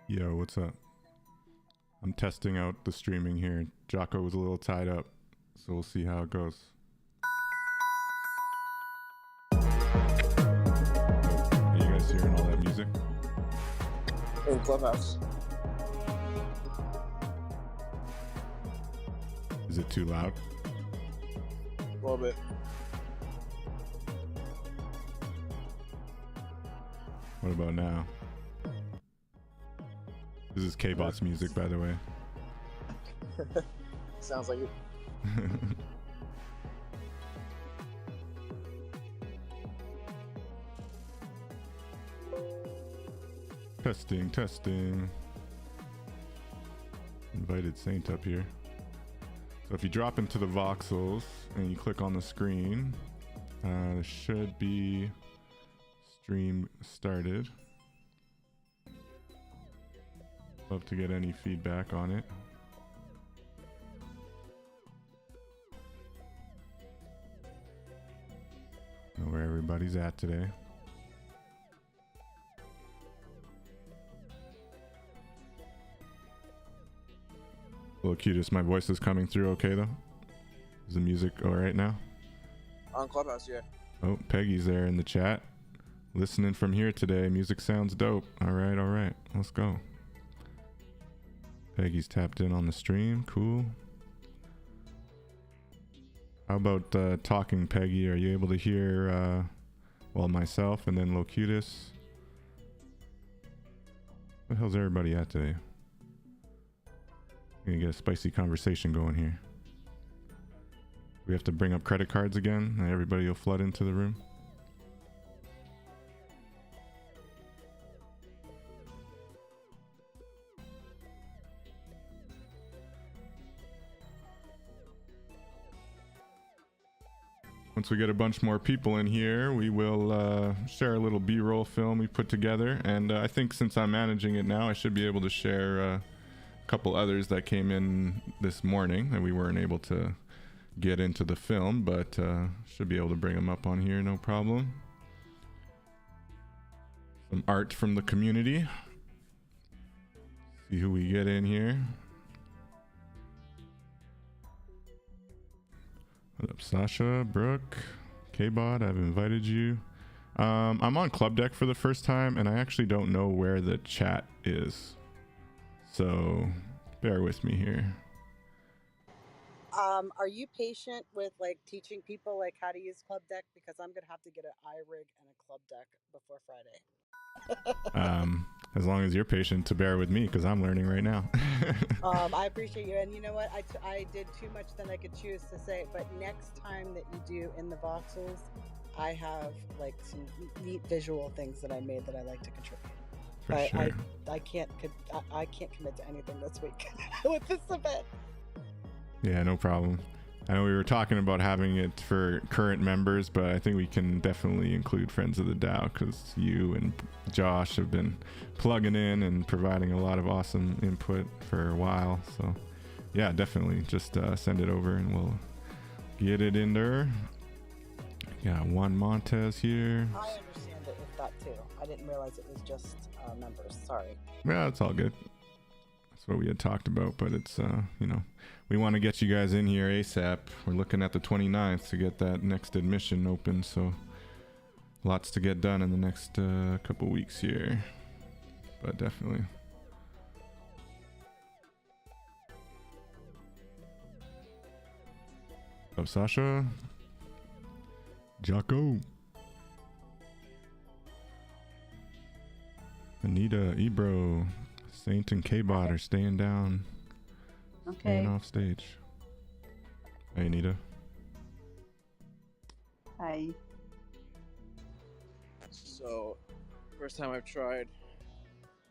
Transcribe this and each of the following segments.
Yo, what's up? I'm testing out the streaming here. Jocko was a little tied up, so we'll see how it goes. Are you guys hearing all that music? In Clubhouse. Is it too loud? A little bit. What about now? This is K-Bot's music, by the way. Sounds like it. Testing. Invited Saint up here. So if you drop into the Voxels and you click on the screen, there should be stream started. Love to get any feedback on it. Know where everybody's at today. Little cutest, my voice is coming through okay though? Is the music alright now? On Clubhouse, yeah. Oh, Peggy's there in the chat. Listening from here today. Music sounds dope. Alright. Let's go. Peggy's tapped in on the stream. Cool. How about talking, Peggy? Are you able to hear, myself and then Locutus? Where the hell's everybody at today? We're gonna get a spicy conversation going here. We have to bring up credit cards again, and everybody will flood into the room. Once we get a bunch more people in here, we will share a little B-roll film we put together. And I think since I'm managing it now, I should be able to share a couple others that came in this morning that we weren't able to get into the film, but should be able to bring them up on here, no problem. Some art from the community. See who we get in here. What up, Sasha, Brooke, K-Bot, I've invited you. I'm on Club Deck for the first time, and I actually don't know where the chat is. So, bear with me here. Are you patient with like teaching people like how to use Club Deck? Because I'm gonna have to get an iRig and a Club Deck before Friday. As long as you're patient to bear with me, because I'm learning right now. I appreciate you, and you know what? I did too much than I could choose to say. But next time that you do in the Voxels, I have like some neat visual things that I made that I like to contribute. For sure. I can't commit to anything this week with this event. Yeah, no problem. I know we were talking about having it for current members, but I think we can definitely include Friends of the DAO because you and Josh have been plugging in and providing a lot of awesome input for a while. So yeah, definitely just send it over and we'll get it in there. Got Juan Montez here. I understand it with that too. I didn't realize it was just members. Sorry. Yeah, it's all good. That's what we had talked about, but it's, we want to get you guys in here ASAP. We're looking at the 29th to get that next admission open, so lots to get done in the next couple weeks here, but definitely. What's up, Sasha? Jocko. Anita, Ebro, Saint and K-Bot are staying down. Okay. Staying off stage. Hey, Anita. Hi. So, first time I've tried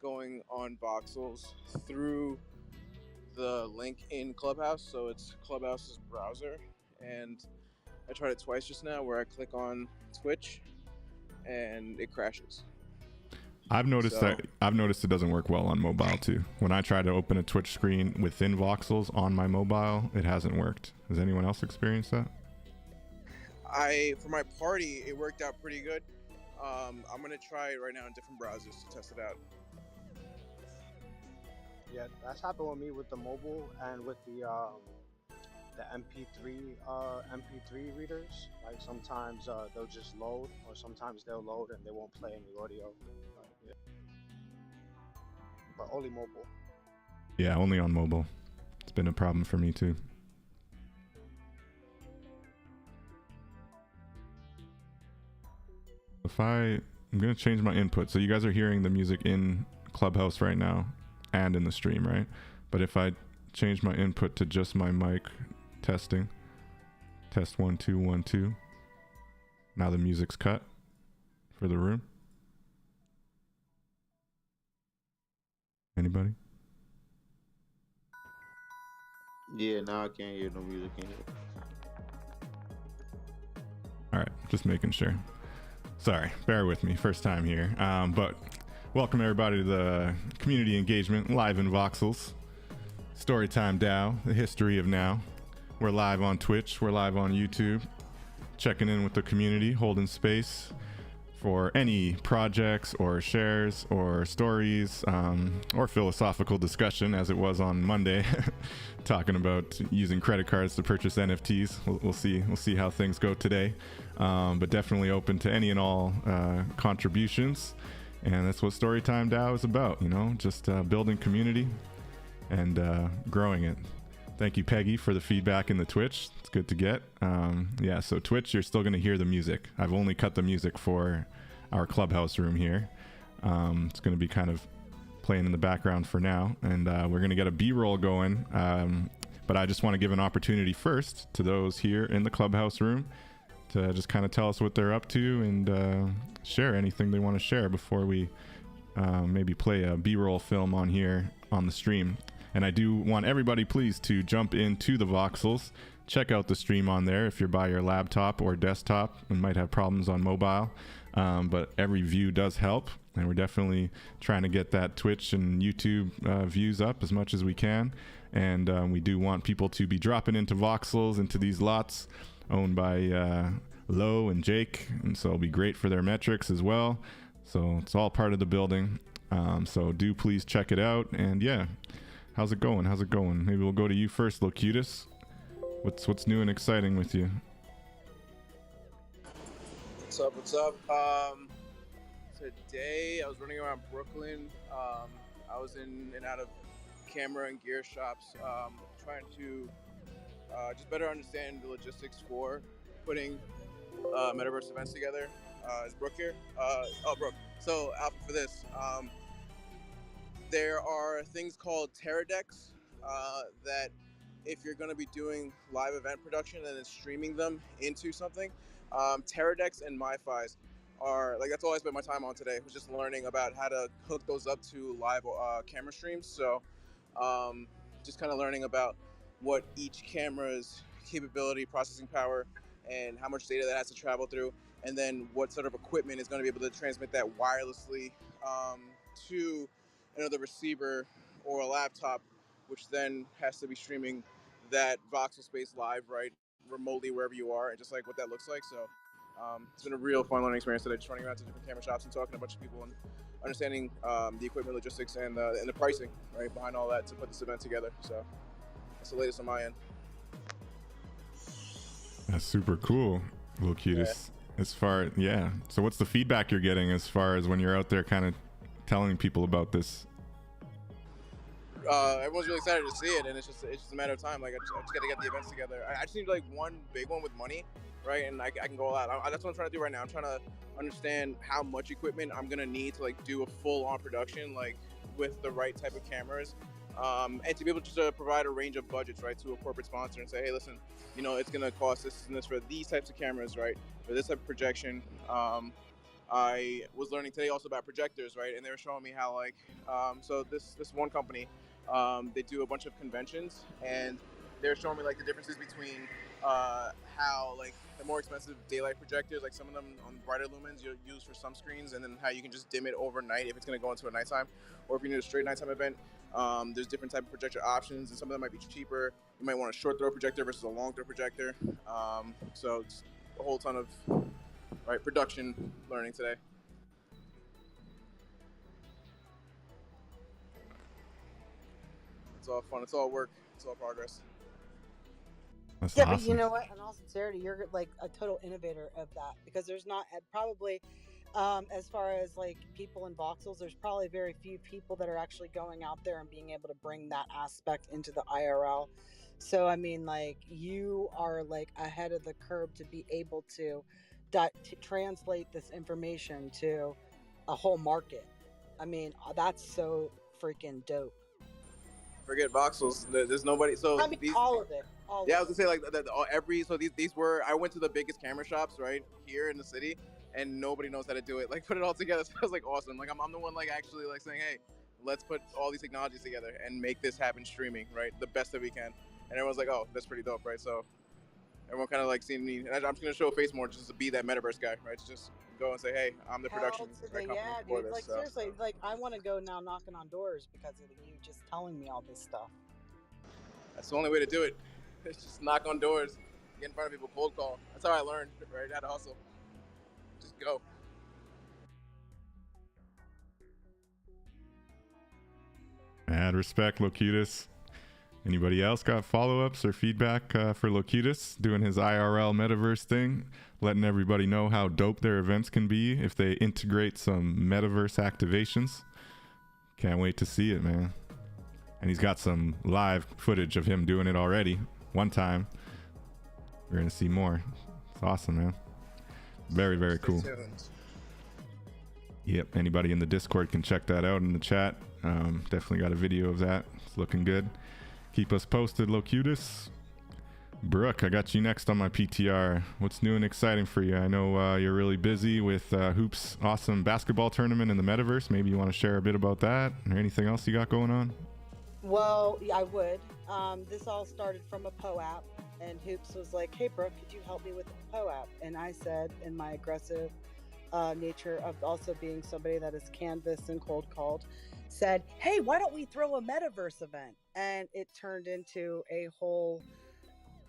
going on Voxels through the link in Clubhouse. So it's Clubhouse's browser, and I tried it twice just now where I click on Twitch and it crashes. I've noticed it doesn't work well on mobile too. When I try to open a Twitch screen within Voxels on my mobile, it hasn't worked. Has anyone else experienced that? For my party, it worked out pretty good. I'm gonna try it right now in different browsers to test it out. Yeah, that's happened with me with the mobile and with the MP3 readers. Like sometimes they'll just load, or sometimes they'll load and they won't play any audio. Yeah. But only mobile. Yeah, only on mobile. It's been a problem for me too. I'm gonna change my input. So you guys are hearing the music in Clubhouse right now and in the stream, right? But if I change my input to just my mic, testing, test 1 2 1 2. Now the music's cut for the room. Anybody? Yeah, now I can't hear no music in here. All right, just making sure. Sorry, bear with me. First time here. But welcome everybody to the community engagement live in Voxels. Storytime DAO, the history of now. We're live on Twitch. We're live on YouTube. Checking in with the community, holding space for any projects or shares or stories or philosophical discussion, as it was on Monday, talking about using credit cards to purchase NFTs. We'll see how things go today, but definitely open to any and all contributions. And that's what Storytime DAO is about, just building community and growing it. Thank you, Peggy, for the feedback in the Twitch. It's good to get. Yeah, so Twitch, you're still going to hear the music. I've only cut the music for our Clubhouse room here. It's going to be kind of playing in the background for now, and we're going to get a B-roll going. But I just want to give an opportunity first to those here in the Clubhouse room to just kind of tell us what they're up to and share anything they want to share before we maybe play a B-roll film on here on the stream. And I do want everybody, please, to jump into the Voxels. Check out the stream on there if you're by your laptop or desktop and might have problems on mobile. But every view does help. And we're definitely trying to get that Twitch and YouTube views up as much as we can. And we do want people to be dropping into Voxels, into these lots owned by Lo and Jake. And so it'll be great for their metrics as well. So it's all part of the building. So do please check it out. And yeah. How's it going? Maybe we'll go to you first, Locutus. What's new and exciting with you? What's up? Today I was running around Brooklyn. I was in and out of camera and gear shops, trying to just better understand the logistics for putting metaverse events together. Is Brooke here? Brooke. So Alpha for this. There are things called Terra decks that if you're going to be doing live event production and then streaming them into something, Terra decks and MiFis are that's all I spent my time on today, was just learning about how to hook those up to live camera streams. So just kind of learning about what each camera's capability, processing power, and how much data that has to travel through, and then what sort of equipment is going to be able to transmit that wirelessly to another receiver or a laptop, which then has to be streaming that voxel space live, right, remotely wherever you are, and just what that looks like. So it's been a real fun learning experience today, just running around to different camera shops and talking to a bunch of people and understanding the equipment logistics and the pricing, right, behind all that to put this event together. So that's the latest on my end. That's super cool, Locutus. Yeah. So what's the feedback you're getting as far as when you're out there kind of telling people about this? Everyone's really excited to see it, and it's just a matter of time. I just got to get the events together. I just need one big one with money, right? And I can go all out. That's what I'm trying to do right now. I'm trying to understand how much equipment I'm gonna need to do a full-on production, with the right type of cameras, and to be able to provide a range of budgets, right, to a corporate sponsor and say, hey, listen, it's gonna cost this and this for these types of cameras, right, for this type of projection. I was learning today also about projectors, right? And they were showing me how so this one company, they do a bunch of conventions, and they're showing me the differences between how the more expensive daylight projectors, some of them on brighter lumens you'll use for some screens, and then how you can just dim it overnight if it's going to go into a nighttime, or if you need a straight nighttime event. There's different type of projector options, and some of them might be cheaper. You might want a short throw projector versus a long throw projector. So it's a whole ton of production learning today. It's all fun. It's all work. It's all progress. That's Yeah, awesome. but you know what? In all sincerity, you're like a total innovator of that, because there's not probably, as far as like people in voxels, there's probably very few people that are actually going out there and being able to bring that aspect into the IRL. So I mean, like, you are like ahead of the curve to be able to translate this information to a whole market. I mean, that's so freaking dope. Forget voxels. There's nobody. So I mean, these. all of it. Yeah, I was gonna say like these were. I went to the biggest camera shops right here in the city, and nobody knows how to do it. Like put it all together. So I was like awesome. Like I'm the one like actually like saying, hey, let's put all these technologies together and make this happen streaming, right? The best that we can. And everyone's like, oh, that's pretty dope, right? So everyone kind of like seeing me, and I'm just gonna show face more just to be that metaverse guy, right? To just go and say, hey, I'm the production company Yeah, for dude. this. Like So. seriously, like I want to go now knocking on doors because of you just telling me all this stuff. That's the only way to do it. It's just knock on doors, get in front of people, cold call. That's how I learned, right? How to hustle. Just go. Mad respect, Locutus. Anybody else got follow-ups or feedback for Locutus doing his IRL metaverse thing, letting everybody know how dope their events can be if they integrate some metaverse activations? Can't wait to see it, man. And he's got some live footage of him doing it already one time. We're gonna see more. It's awesome, man. Very, very cool. Yep, anybody in the Discord can check that out in the chat. Definitely got a video of that. It's looking good. Keep us posted, Locutus. Brooke, I got you next on my PTR. What's new and exciting for you? I know you're really busy with Hoop's awesome basketball tournament in the metaverse. Maybe you want to share a bit about that or anything else you got going on? Well, yeah, I would. This all started from a PO app, and Hoops was like, hey, Brooke, could you help me with the PO app? And I said, in my aggressive nature of also being somebody that is canvassed and cold called, said, hey, why don't we throw a metaverse event? And it turned into a whole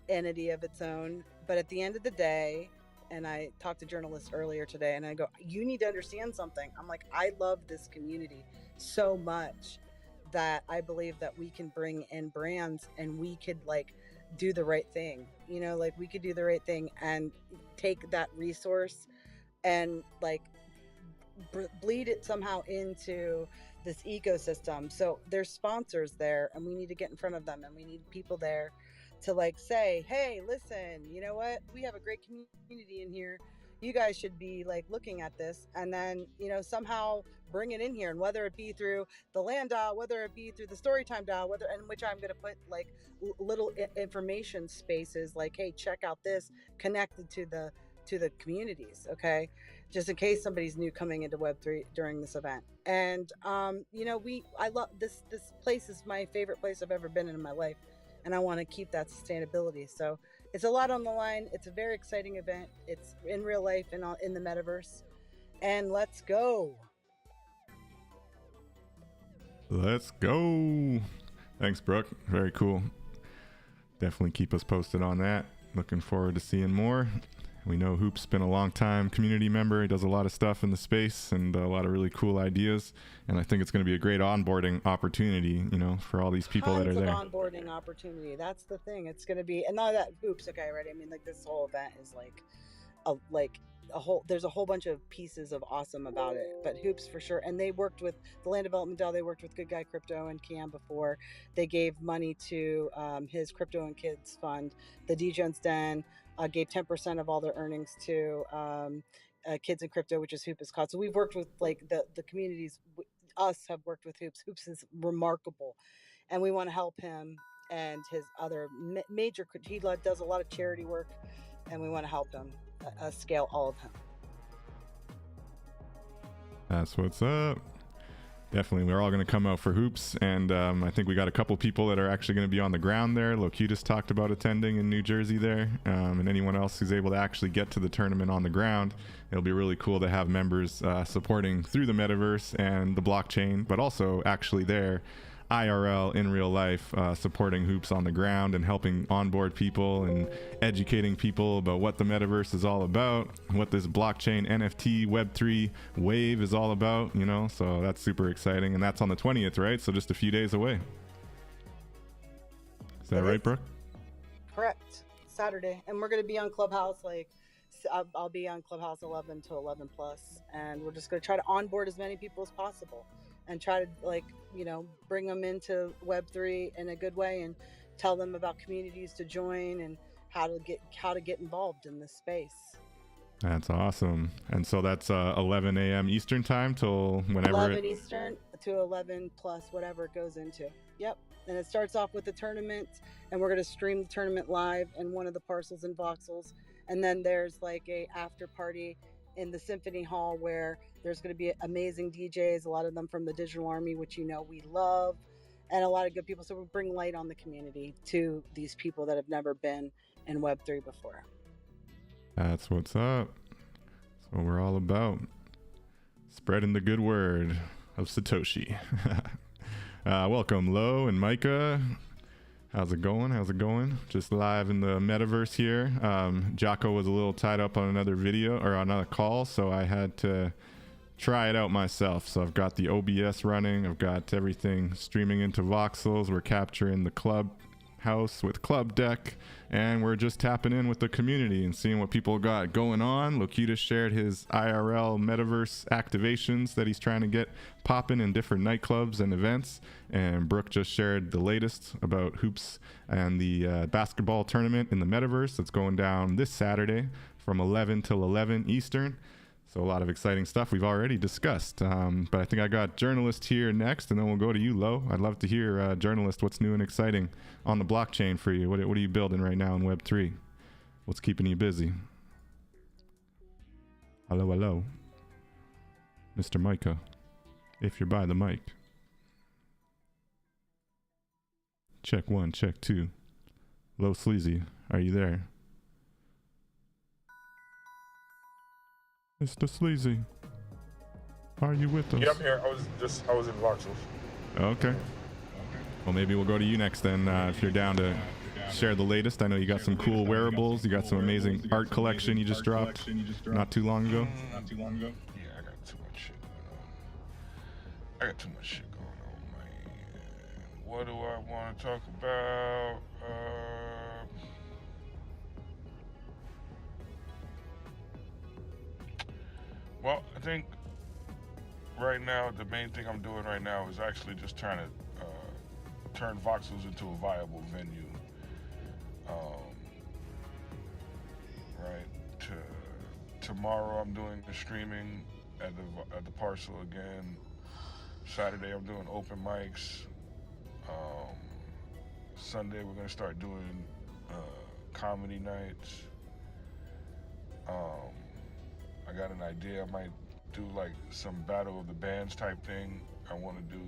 entity of its own. But at the end of the day, and I talked to journalists earlier today, and I go, you need to understand something. I'm like, I love this community so much that I believe that we can bring in brands and we could like do the right thing, you know, like we could do the right thing and take that resource and like bleed it somehow into this ecosystem. So there's sponsors there, and we need to get in front of them, and we need people there to like say, hey, listen, you know what, we have a great community in here, you guys should be like looking at this, and then, you know, somehow bring it in here. And whether it be through the land DAO, whether it be through the Storytime DAO, whether, in which I'm going to put like little information spaces like, hey, check out this connected to the communities, okay, just in case somebody's new coming into Web3 during this event. And you know, I love this place is my favorite place I've ever been in my life, and I want to keep that sustainability. So it's a lot on the line. It's a very exciting event. It's in real life and in the metaverse, and let's go. Let's go. Thanks, Brooke. Very cool. Definitely keep us posted on that. Looking forward to seeing more. We know Hoop's been a long time community member. He does a lot of stuff in the space and a lot of really cool ideas. And I think it's going to be a great onboarding opportunity, you know, for all these people that are there. Onboarding opportunity. That's the thing. It's going to be, and not that Hoops, okay, right? I mean, like this whole event is like a whole, there's a whole bunch of pieces of awesome about it, but Hoops for sure. And they worked with the Land Development DAO. They worked with Good Guy Crypto and Cam before. They gave money to his Crypto and Kids fund, the DJ's Den. Gave 10% of all their earnings to Kids in Crypto, which is Hoop is called. So we've worked with like the communities. Us have worked with Hoops. Hoops is remarkable, and we want to help him and his other major. He does a lot of charity work, and we want to help him scale all of him. That's what's up. Definitely, we're all going to come out for Hoops, and I think we got a couple people that are actually going to be on the ground there. Locutus talked about attending in New Jersey there, and anyone else who's able to actually get to the tournament on the ground. It'll be really cool to have members supporting through the metaverse and the blockchain, but also actually there, IRL in real life, supporting Hoops on the ground and helping onboard people and educating people about what the metaverse is all about, what this blockchain NFT Web3 wave is all about, you know. So that's super exciting, and that's on the 20th, right? So just a few days away. Is that right, Brooke? Correct. Saturday, and we're gonna be on Clubhouse. Like, I'll be on Clubhouse 11 to 11 plus, and we're just gonna try to onboard as many people as possible, and try to bring them into Web3 in a good way, and tell them about communities to join and how to get involved in this space. That's awesome. And so that's 11 a.m. Eastern time till whenever 11 Eastern to 11 plus whatever it goes into. Yep. And it starts off with the tournament, and we're going to stream the tournament live in one of the parcels in Voxels. And then there's like a after party in the Symphony Hall where there's going to be amazing DJs, a lot of them from the Digital Army, which we love, and a lot of good people. So we bring light on the community to these people that have never been in Web3 before. That's what's up. That's what we're all about. Spreading the good word of Satoshi. Welcome, Lo and Micah. How's it going? Just live in the metaverse here. Jocko was a little tied up on another video or another call, so I had to try it out myself. So I've got the OBS running. I've got everything streaming into Voxels. We're capturing the club house with Club Deck, and we're just tapping in with the community and seeing what people got going on. Lokita shared his IRL metaverse activations that he's trying to get popping in different nightclubs and events, and Brooke just shared the latest about hoops and the basketball tournament in the metaverse that's going down this Saturday from 11 till 11 Eastern. So a lot of exciting stuff we've already discussed, but I think I got Journalist here next, and then we'll go to you, Lo. I'd love to hear, Journalist, what's new and exciting on the blockchain for you. What are you building right now in Web3? What's keeping you busy? Hello, Mr. Micah, if you're by the mic. Check 1, check 2. Lo Sleazy, are you there? Mr. Sleazy, are you with us? Yeah, I'm here. I was in Voxels. Okay. Well, maybe we'll go to you next then, if you're down to share the latest. I know you got some cool wearables. You got some amazing art collection you just dropped not too long ago. Yeah, I got too much shit going on. Man. What do I want to talk about? Well, I think right now, the main thing I'm doing right now is actually just trying to turn Voxels into a viable venue. Right. Tomorrow I'm doing the streaming at the parcel again. Saturday I'm doing open mics. Sunday we're gonna start doing comedy nights. I got an idea. I might do like some battle of the bands type thing. I want to do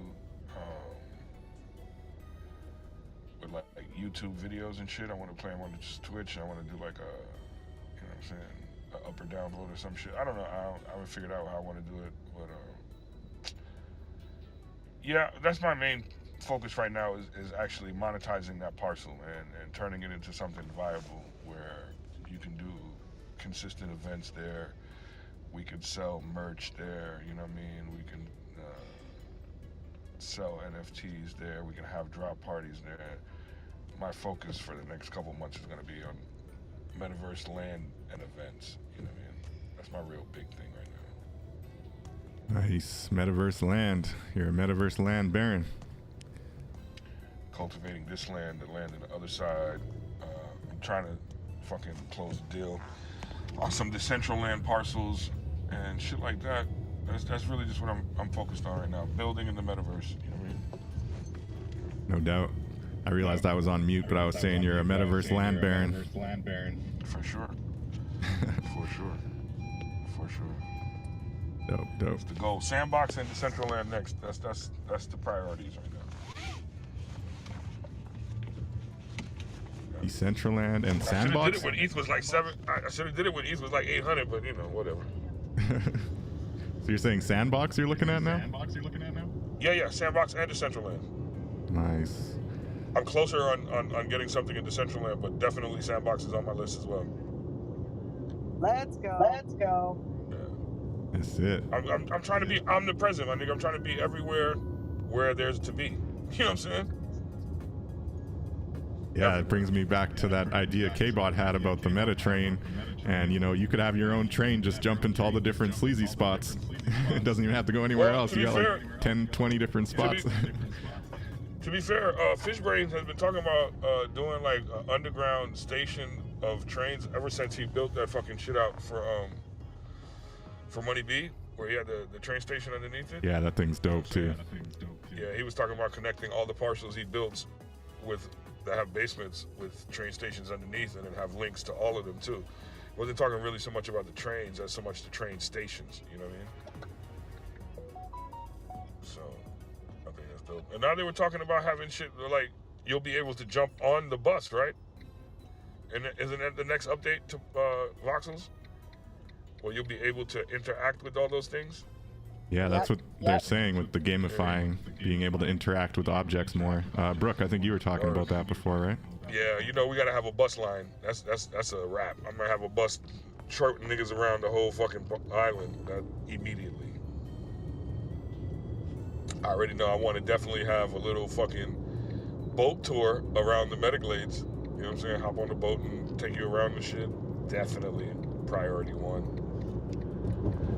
with like YouTube videos and shit. I want to play them on just Twitch. I want to do like a, you know what I'm saying, a up or down vote or some shit. I don't know. I haven't figured out how I want to do it, but yeah, that's my main focus right now is actually monetizing that parcel and turning it into something viable where you can do consistent events there. We could sell merch there, you know what I mean? We can sell NFTs there. We can have drop parties there. My focus for the next couple months is going to be on metaverse land and events, you know what I mean? That's my real big thing right now. Nice. Metaverse land. You're a metaverse land baron. Cultivating this land, the land on the other side. I'm trying to fucking close the deal on some Decentraland parcels and shit like that. That's really just what I'm focused on right now. Building in the metaverse, you know what I mean? No doubt. I realized I was on mute, but I was saying you're a metaverse land baron. For sure. For sure. Dope. That's the goal. Sandbox and Decentraland next. That's the priorities right now. Decentraland and Sandbox? I should have did it when ETH was like 7. I should have did it when ETH was like 800, but you know, whatever. So you're saying Sandbox you're looking at now? Yeah, Sandbox and Decentraland. Nice. I'm closer on getting something in Decentraland, but definitely Sandbox is on my list as well. Let's go. Yeah. That's it. I'm trying to be omnipresent, my nigga. I'm trying to be everywhere where there's to be. You know what I'm saying? Yeah, it brings me back to that idea K-Bot had about the meta train. And, you know, you could have your own train just jump into all the different sleazy spots. It doesn't even have to go anywhere else. You got like 10, 20 different spots. To be fair, Fishbrains has been talking about doing like an underground station of trains ever since he built that fucking shit out for Money B, where he had the train station underneath it. Yeah, that thing's dope too. Yeah, he was talking about connecting all the parcels he built with that have basements with train stations underneath, and then have links to all of them too. Wasn't talking really so much about the trains as so much the train stations. You know what I mean? So I think that's dope. And now they were talking about having shit like you'll be able to jump on the bus, right? And isn't that the next update to Voxels? Where you'll be able to interact with all those things? Yeah, that's what they're saying with the gamifying, being able to interact with objects more. Brooke, I think you were talking about that before, right? Yeah, you know, we gotta have a bus line. That's a wrap. I'm gonna have a bus charting niggas around the whole fucking island immediately. I already know I want to definitely have a little fucking boat tour around the Metaglades. You know what I'm saying? Hop on the boat and take you around the shit. Definitely priority one.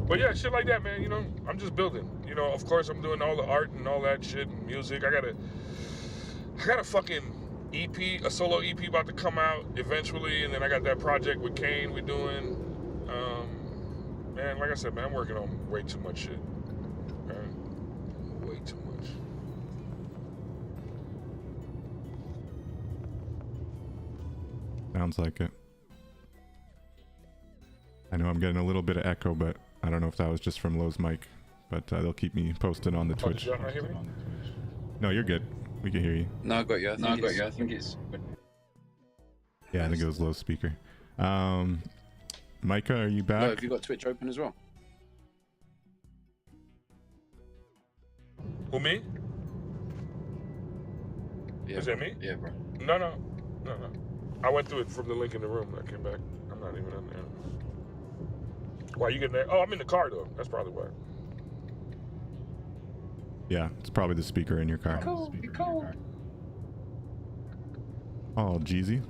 But yeah, shit like that, man. You know, I'm just building. You know, of course, I'm doing all the art and all that shit and music. I got a fucking EP, a solo EP about to come out eventually, and then I got that project with Kane we're doing. Man, like I said, man, I'm working on way too much shit. Man. Way too much. Sounds like it. I know I'm getting a little bit of echo, but I don't know if that was just from Lowe's mic. But they'll keep me posted on the Twitch. Did y'all not hear me? No, you're good. We can hear you. No, I got you. I think it's. Yeah, I think it was Lowe's speaker. Micah, are you back? No, have you got Twitch open as well? Who, me? Yeah. Is that me? Yeah, bro. No. I went through it from the link in the room. I came back. I'm not even in there. Why you getting there? Oh, I'm in the car though. That's probably why. Yeah, it's probably the speaker in your car. Cool. Oh, Jeezy.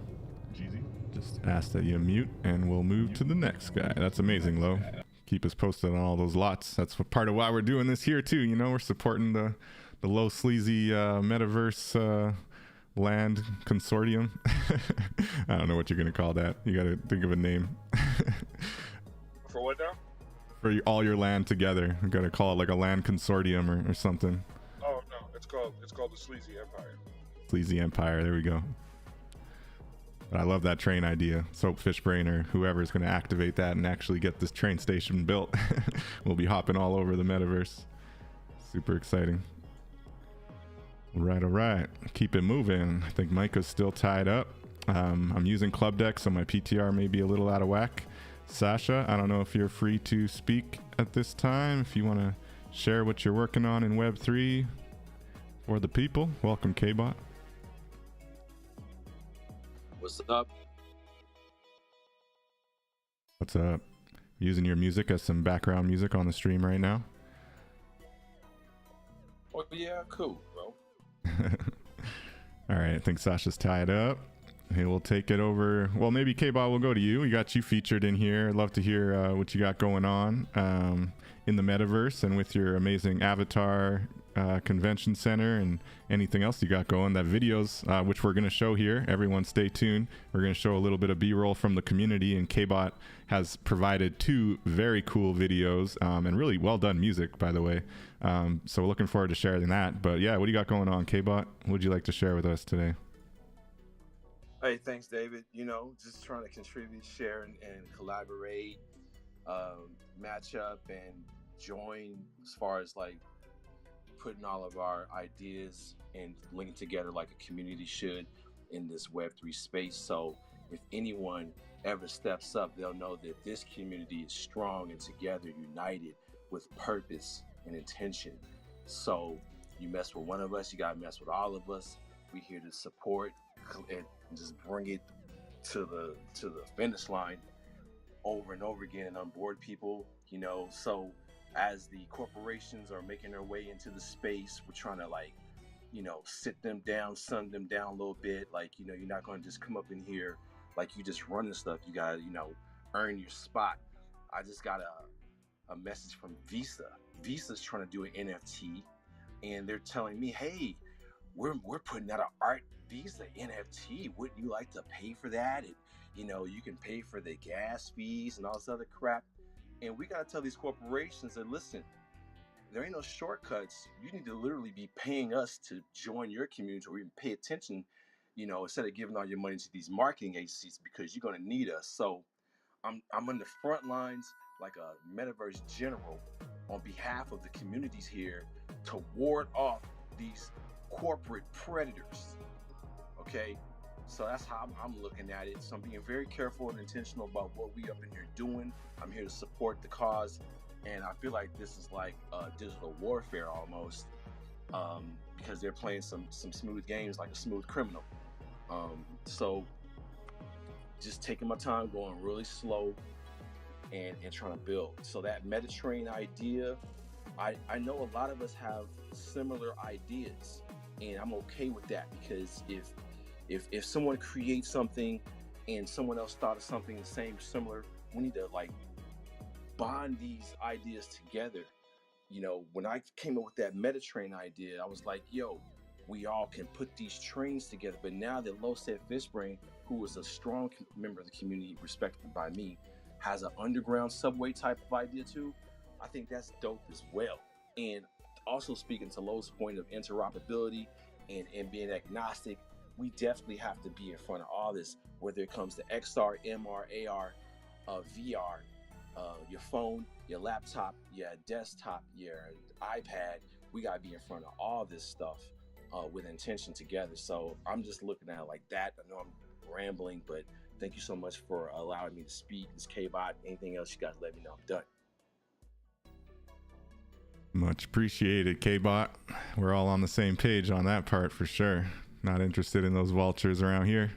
Just ask that you mute, and we'll move to the next guy. That's amazing, Lo. Keep us posted on all those lots. That's part of why we're doing this here too. You know, we're supporting the low sleazy metaverse land consortium. I don't know what you're gonna call that. You gotta think of a name. For what now? For all your land together. You gotta call it like a land consortium or something. Oh no, it's called the Sleazy Empire. Sleazy Empire. There we go. But I love that train idea. Soap Fishbrain or whoever's going to activate that and actually get this train station built. We'll be hopping all over the metaverse. Super exciting. All right. Keep it moving. I think Micah's still tied up. I'm using Club Deck, so my PTR may be a little out of whack. Sasha, I don't know if you're free to speak at this time. If you want to share what you're working on in Web3 for the people, welcome K-Bot. What's up? What's up? Using your music as some background music on the stream right now. Oh yeah, cool, bro. All right, I think Sasha's tied up. He will take it over. Well, maybe K-Bot will go to you. We got you featured in here. I'd love to hear what you got going on in the metaverse and with your amazing avatar convention center and anything else you got going. That videos, which we're going to show here. Everyone stay tuned. We're going to show a little bit of B-roll from the community, and K-Bot has provided 2 very cool videos and really well done music, by the way. So we're looking forward to sharing that. But yeah, what do you got going on, K-Bot? What would you like to share with us today? Hey, thanks, David. You know, just trying to contribute, share, and collaborate, match up, and join as far as like putting all of our ideas and linking together like a community should in this Web3 space. So if anyone ever steps up, they'll know that this community is strong and together, united with purpose and intention. So you mess with one of us, you got to mess with all of us. We're here to support and just bring it to the finish line over and over again and onboard people, you know. So as the corporations are making their way into the space, we're trying to like sit them down, sun them down a little bit. Like, you're not going to just come up in here like you just running stuff. You got to, earn your spot. I just got a message from Visa. Visa's trying to do an NFT, and they're telling me, hey, we're putting out an Art Visa NFT. Wouldn't you like to pay for that? And, you can pay for the gas fees and all this other crap. And we got to tell these corporations that, listen, there ain't no shortcuts. You need to literally be paying us to join your community, or even pay attention, instead of giving all your money to these marketing agencies, because you're going to need us. So I'm on the front lines like a metaverse general on behalf of the communities here to ward off these corporate predators. Okay, so that's how I'm looking at it. So I'm being very careful and intentional about what we up in here doing. I'm here to support the cause, and I feel like this is like digital warfare almost, because they're playing some smooth games like a smooth criminal. So just taking my time, going really slow, and trying to build. So that Metatrain idea, I know a lot of us have similar ideas, and I'm okay with that, because if someone creates something and someone else thought of something the same, similar, we need to like bond these ideas together. When I came up with that Metatrain idea, I was like, yo, we all can put these trains together. But now that Low Said Fishbrain, who was a strong member of the community, respected by me, has an underground subway type of idea too, I think that's dope as well. And also, speaking to Low's point of interoperability and being agnostic, we definitely have to be in front of all this, whether it comes to XR, MR, AR, VR, your phone, your laptop, your desktop, your iPad. We got to be in front of all this stuff with intention together. So I'm just looking at it like that. I know I'm rambling, but thank you so much for allowing me to speak. This K-Bot. Anything else you guys let me know. I'm done. Much appreciated, K-Bot. We're all on the same page on that part for sure. Not interested in those vultures around here.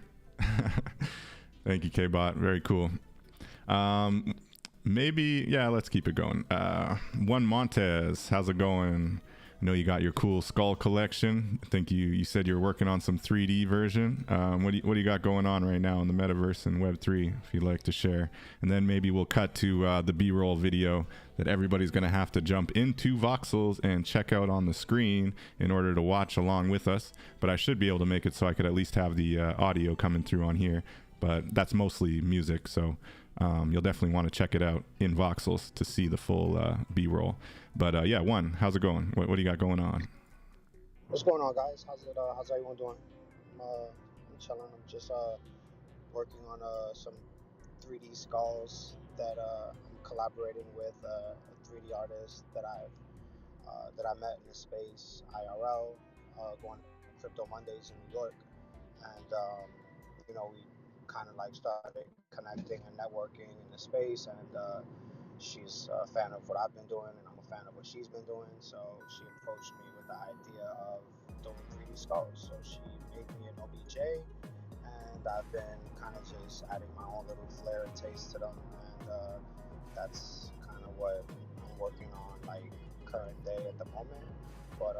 Thank you, K-Bot. Very cool. Maybe, yeah, let's keep it going. One Montez, how's it going? I know you got your cool skull collection. I think you said you're working on some 3D version. What do you got going on right now in the metaverse and Web3, if you'd like to share? And then maybe we'll cut to the B-roll video that everybody's going to have to jump into Voxels and check out on the screen in order to watch along with us. But I should be able to make it so I could at least have the audio coming through on here. But that's mostly music, so you'll definitely want to check it out in Voxels to see the full B-roll. But yeah, One, how's it going? What do you got going on? What's going on, guys? How's everyone doing? I'm chilling. I'm just working on some 3D skulls that I'm collaborating with a 3D artist that I met in the space IRL, going to Crypto Mondays in New York, and we kind of like started connecting and networking in the space, and she's a fan of what I've been doing, and I'm a fan of what she's been doing. So she approached me with the idea of doing 3D skulls. So she made me an OBJ, and I've been kind of just adding my own little flair and taste to them, and that's kind of what I'm working on, like current day at the moment. But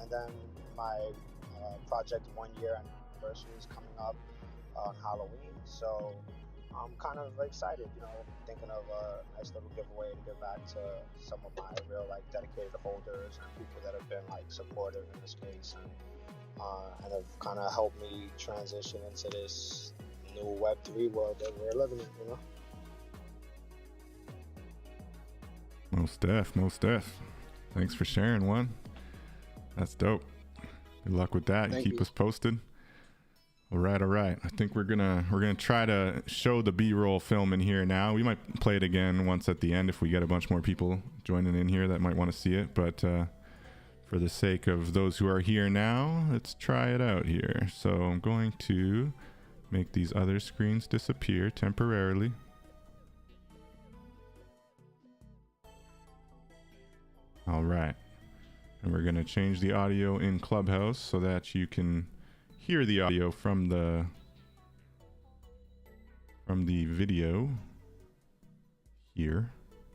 and then my project 1 year anniversary is coming up on Halloween, so I'm kind of excited, thinking of a nice little giveaway to give back to some of my real dedicated holders and people that have been supportive in the space, and have kind of helped me transition into this new Web3 world that we're living in, Most def. Thanks for sharing, One. That's dope. Good luck with that. Thank Keep you. us posted. All right. I think we're gonna try to show the B-roll film in here now. We might play it again once at the end if we get a bunch more people joining in here that might want to see it. But for the sake of those who are here now, let's try it out here. So I'm going to make these other screens disappear temporarily. All right. And we're gonna change the audio in Clubhouse so that you can hear the audio from the video here,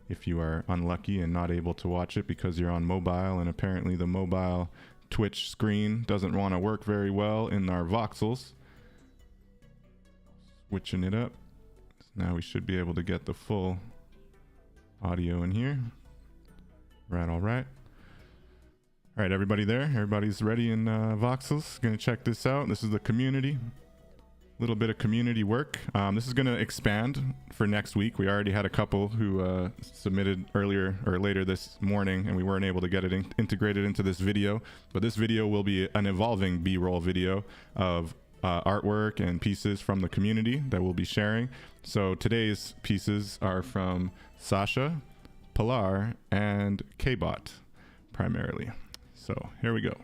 if you are unlucky and not able to watch it because you're on mobile, and apparently the mobile Twitch screen doesn't want to work very well in our Voxels. Switching it up. Now we should be able to get the full audio in here. Right, all right. All right, everybody there? Everybody's ready in Voxels? Gonna check this out. This is the community. Little bit of community work. This is gonna expand for next week. We already had a couple who submitted earlier or later this morning, and we weren't able to get it integrated into this video. But this video will be an evolving B-roll video of artwork and pieces from the community that we'll be sharing. So today's pieces are from Sasha, Pilar, and K-Bot primarily. So here we go.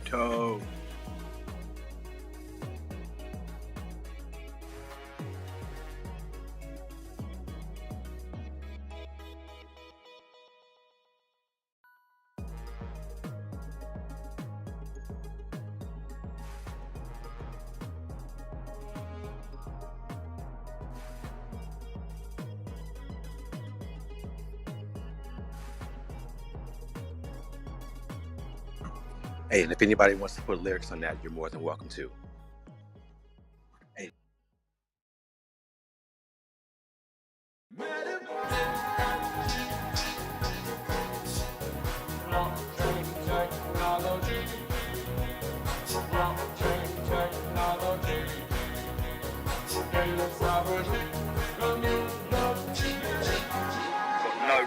Dope. Hey, and if anybody wants to put lyrics on that, you're more than welcome to. Hey. No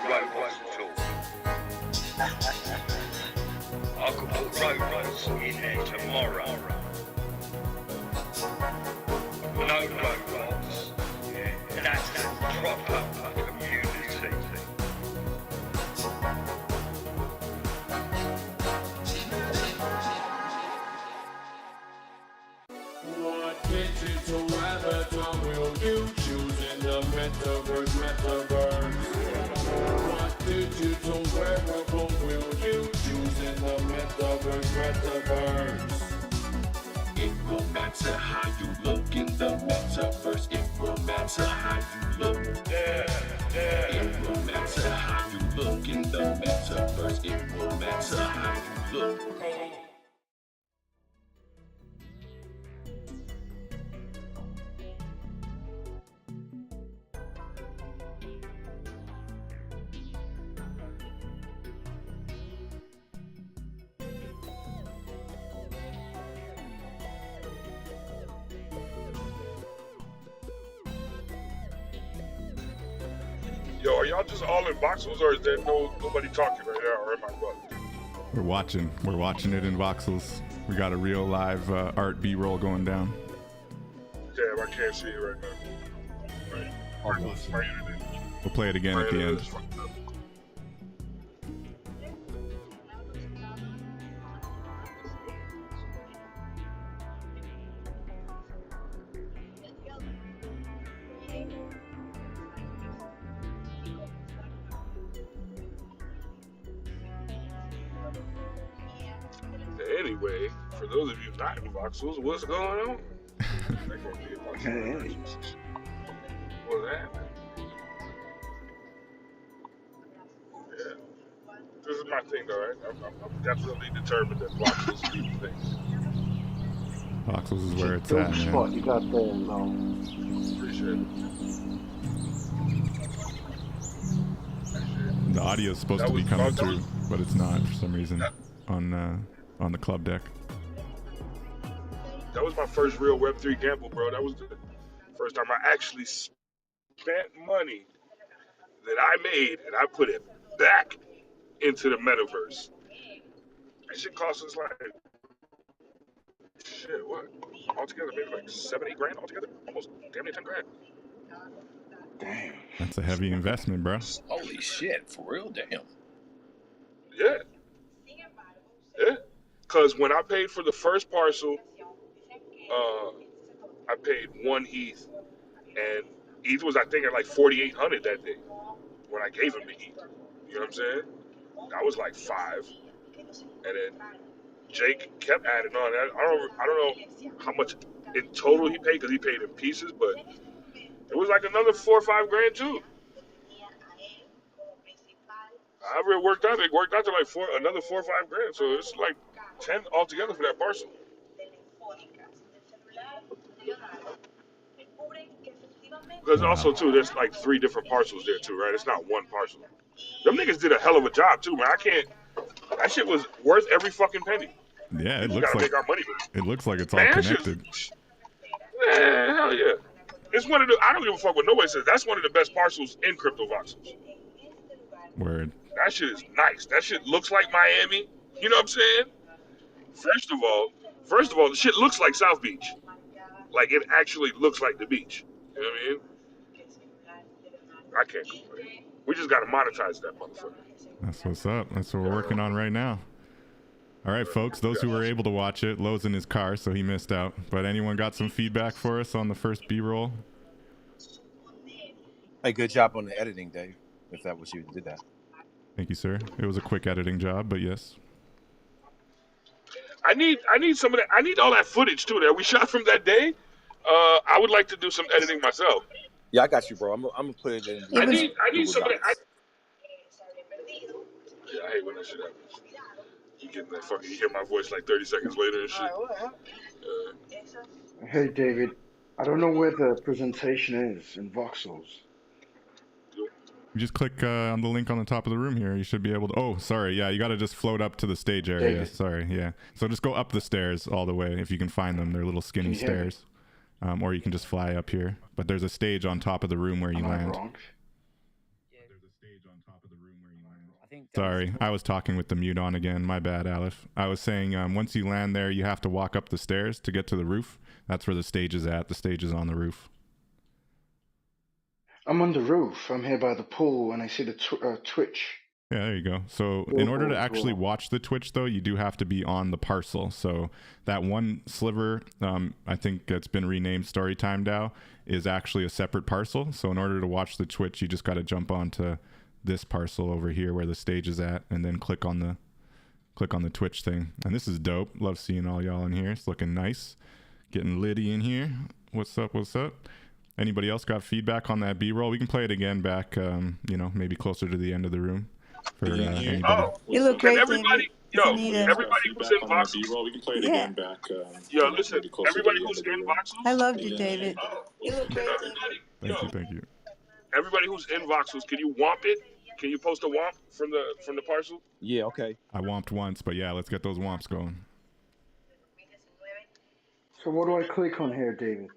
robots at all. I could put robots in there tomorrow. No robots. Yeah, that's proper community. What digital avatar will you choose in the metaverse? What digital wearable will you choose in the metaverse? It will matter how you look in the metaverse. It will matter how you look. It will matter how you look in the metaverse. It will matter how you look. Yo, are y'all just all in Voxels, or is there nobody talking right now, or am I bugged? We're watching it in Voxels. We got a real live art B-roll going down. Damn, I can't see it right now. Right. My internet. We'll play it again at the end. is fucked up. Anyway, For those of you not in Voxels, what's going on? That can't be a Voxel. What's happening? Yeah. This is my thing, though, right? I'm definitely determined that Voxels be the thing. Voxels is It's a where it's dope at, spot man. you got there, Lo. Appreciate it. The audio is supposed to be coming through, but it's not for some reason on the club deck. That was my first real Web3 gamble, bro. That was the first time I actually spent money that I made, and I put it back into the metaverse. That shit cost us like, shit, what? Altogether, maybe like 7-8 grand altogether? Almost damn near 10 grand. Damn. That's a heavy investment, bro. Holy shit, for real? Damn. Yeah. Yeah. Because when I paid for the first parcel, I paid 1 ETH. And ETH was, I think, at like 4,800 that day when I gave him the ETH. You know what I'm saying? That was like 5. And then Jake kept adding on. I don't know how much in total he paid because he paid in pieces, but it was like another 4 or 5 grand too. However it worked out to like another 4 or 5 grand. So it's like 10 altogether for that parcel. Because also too, there's like 3 different parcels there too, right? It's not one parcel. Them niggas did a hell of a job too, man. That shit was worth every fucking penny. Yeah, it We looks gotta like make our money back. it looks like it's all Man, connected. Man, hell yeah. It's one of the, I don't give a fuck what nobody says. That's one of the best parcels in Crypto Voxels. Word. That shit is nice. That shit looks like Miami. You know what I'm saying? First of all, the shit looks like South Beach. Like it actually looks like the beach. You know what I mean? I can't complain. We just gotta monetize that motherfucker. That's what's up. That's what we're working on right now. All right, folks, those who were able to watch it, Lowe's in his car, so he missed out. But anyone got some feedback for us on the first B-roll? Hey, good job on the editing, Dave, if that was you that did that. Thank you, sir. It was a quick editing job, but yes. I need some of that. I need all that footage too that we shot from that day. I would like to do some editing myself. Yeah, I got you, bro. I'm gonna put it in. I need some of that. Docs. Yeah, I hate when that shit happens. You get that fucking. You hear my voice like 30 seconds later and shit. Hey, David. I don't know where the presentation is in Voxels. You just click on the link on the top of the room here. You should be able to. Oh, sorry. Yeah, you got to just float up to the stage area. David. Sorry. Yeah. So just go up the stairs all the way if you can find them. They're little skinny stairs. Or you can just fly up here. But there's a stage on top of the room where you land. Sorry, I was talking with the mute on again. My bad, Aleph. I was saying once you land there, you have to walk up the stairs to get to the roof. That's where the stage is at. The stage is on the roof. I'm on the roof. I'm here by the pool, and I see the Twitch. Yeah, there you go. So in order to actually watch the Twitch, though, you do have to be on the parcel. So that one sliver, I think it's been renamed Storytime DAO, is actually a separate parcel. So in order to watch the Twitch, you just got to jump onto this parcel over here where the stage is at, and then click on the Twitch thing. And this is dope. Love seeing all y'all in here. It's looking nice. Getting litty in here. What's up? What's up? Anybody else got feedback on that B-roll? We can play it again back, maybe closer to the end of the room. For anybody. You look great, everybody, David. everybody who's in Voxels. We can play it again back. Yo, listen, everybody who's in Voxels. I loved it, David. You look great, David. Thank you. Everybody who's in Voxels, can you womp it? Can you post a womp from the parcel? Yeah, okay. I womped once, but yeah, let's get those womps going. So what do I click on here, David?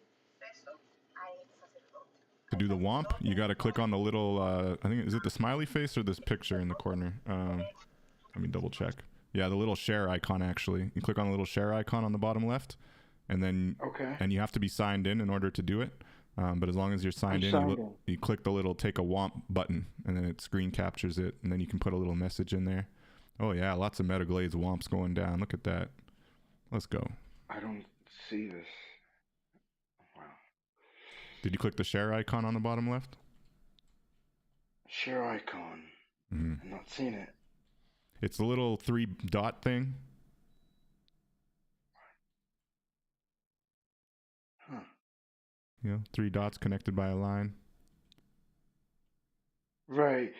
To do the womp, you got to click on the little, I think, is it the smiley face or this picture in the corner? Let me double check. Yeah, the little share icon, actually. You click on the little share icon on the bottom left, and then and you have to be signed in order to do it. But as long as you're signed in, you click the little take a womp button, and then it screen captures it, and then you can put a little message in there. Oh yeah, lots of Metaglades womps going down. Look at that. Let's go. I don't see this. Wow. Did you click the share icon on the bottom left? Share icon. Mm-hmm. I'm not seeing it. It's the little 3 dot thing. You know, 3 dots connected by a line. Right.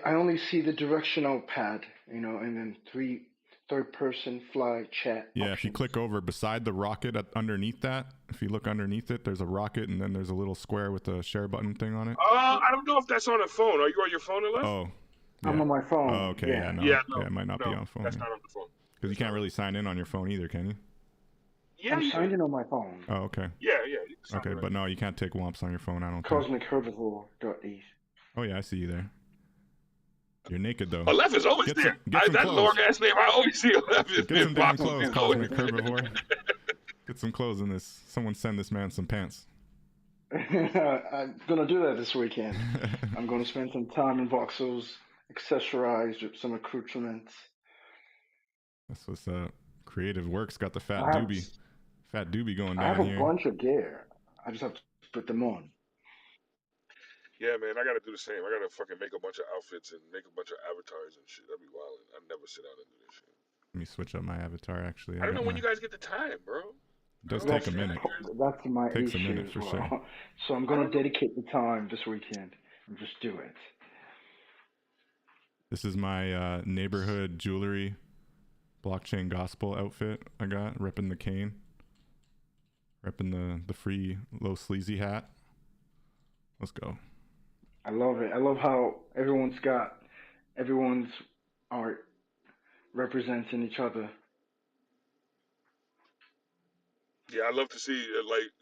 I only see the directional pad, and then 3 third-person fly chat Yeah, options. if you click over beside the rocket underneath that, if you look underneath it, there's a rocket, and then there's a little square with a share button thing on it. I don't know if that's on the phone. Are you on your phone, Aleph? Oh, yeah. I'm on my phone. Oh, okay, yeah, no, it might not be on phone. That's not on the phone. Because you can't really sign in on your phone either, can you? Yeah, I'm signed in on my phone. Oh, okay. Yeah. You can sign Okay, in. but no, you can't take womps on your phone, I don't think. CosmicHerbivore.eth. Oh, yeah, I see you there. You're naked, though. Aleph is always there. That long-ass name, I always see Aleph. Get some damn clothes, Cosmic Herbivore. Get some clothes in this. Someone send this man some pants. I'm going to do that this weekend. I'm going to spend some time in Voxels, accessorized with some accoutrements. That's what's up. Creative Works got the fat doobie going down here. I have a bunch of gear. I just have to put them on. Yeah, man, I gotta do the same. I gotta fucking make a bunch of outfits and make a bunch of avatars and shit. That'd be wild. I never sit down and do this shit. Let me switch up my avatar, actually. I don't know when you guys get the time, bro. It does take a minute. That's my Takes issue a minute as for well. sure. So I'm going to dedicate the time this weekend and just do it. This is my neighborhood jewelry blockchain gospel outfit I got, repping the cane. Repping the free low sleazy hat. Let's go. I love it. I love how everyone's art representing each other. Yeah, I love to see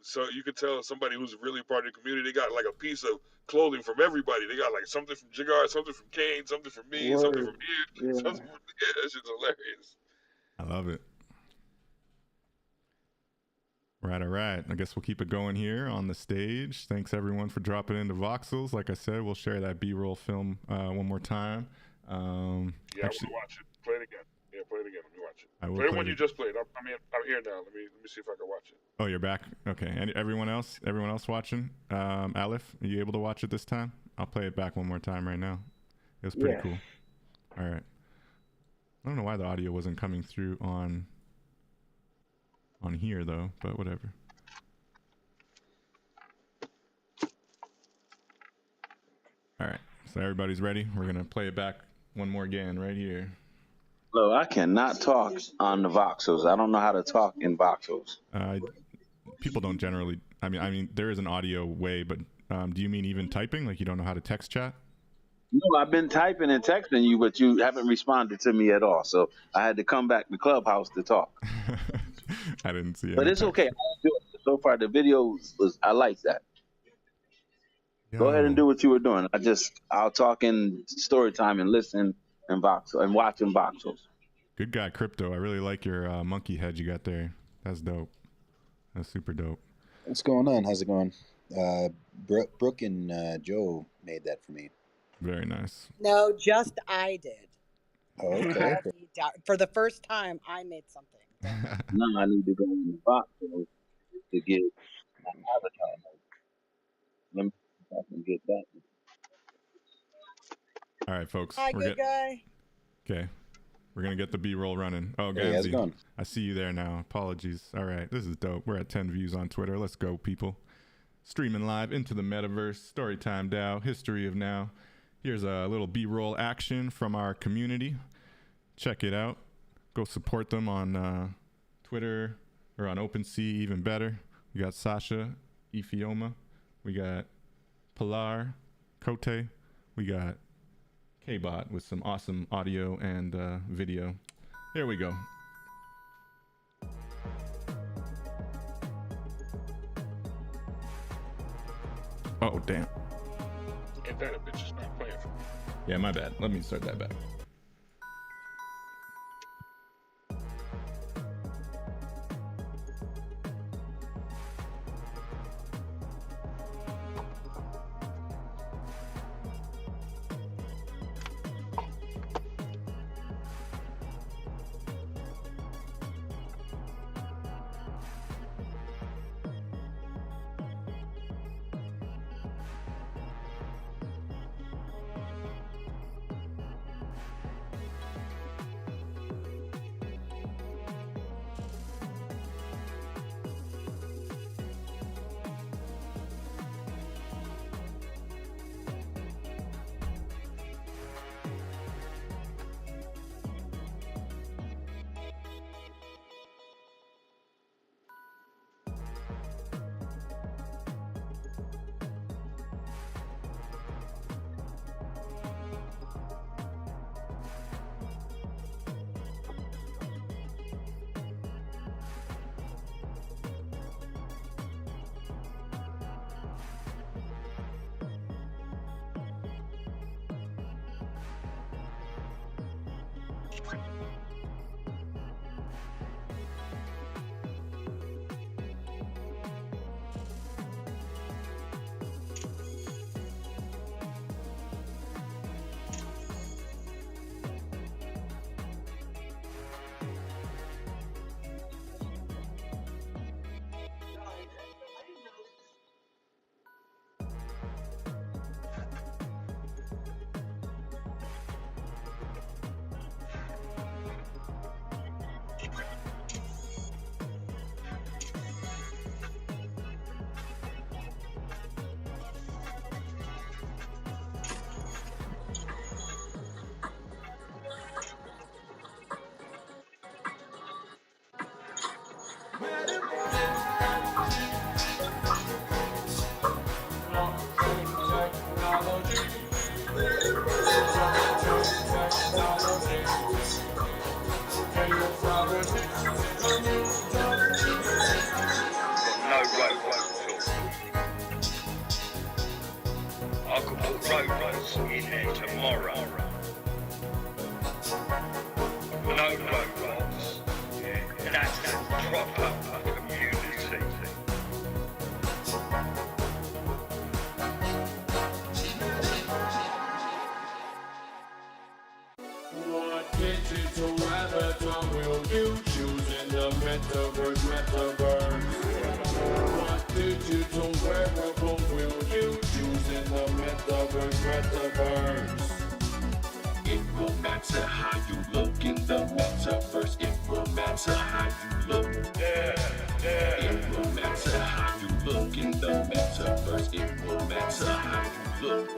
so you could tell somebody who's really part of the community. They got like a piece of clothing from everybody. They got like something from Jigar, something from Kane, something from me, something from you, something from that shit's hilarious. I love it. All right. I guess we'll keep it going here on the stage. Thanks everyone for dropping into Voxels. Like I said, we'll share that B-roll film one more time. I want to watch it. Play it again. Yeah, play it again. Let me watch it. I will play the play one it. you just played. I'm here now. Let me see if I can watch it. Oh, you're back? Okay. And everyone else watching? Aleph, are you able to watch it this time? I'll play it back one more time right now. It was pretty cool. All right. I don't know why the audio wasn't coming through on here though, but whatever. All right, so everybody's ready. We're gonna play it back one more again right here. Hello, I cannot talk on the Voxels. I don't know how to talk in Voxels. People don't generally. I mean, there is an audio way, but do you mean even typing? Like you don't know how to text chat? No, I've been typing and texting you, but you haven't responded to me at all. So I had to come back to Clubhouse to talk. I didn't see it. But it's okay. So far, the video I like that. Go ahead and do what you were doing. I'll talk in story time and listen and Voxel and watching Voxels. Good guy, Crypto. I really like your monkey head you got there. That's dope. That's super dope. What's going on? How's it going? Brooke and Joe made that for me. Very nice. No, just I did. Oh, okay. For the first time, I made something. Now I need to go in the Voxels to get my avatar. Let me see if I can get that. All right, folks. Hi, good guy. Okay. We're going to get the B-roll running. Oh, Hey, how's it Ganzi, going? I see you there now. Apologies. All right. This is dope. We're at 10 views on Twitter. Let's go, people. Streaming live into the metaverse. Storytime DAO. History of now. Here's a little B-roll action from our community. Check it out. Go support them on Twitter or on OpenSea, even better. We got Sasha, Ephioma. We got Pilar, Kote. We got K-Bot with some awesome audio and video. Here we go. Oh, damn. Ain't that a bitch is not playing for me. Yeah, my bad. Let me start that back. metaverse, metaverse. What digital wearable will you choose in the metaverse, metaverse? It will matter how you look in the metaverse. It will matter how you look. Yeah, yeah. It will matter how you look in the metaverse. It will matter how you look.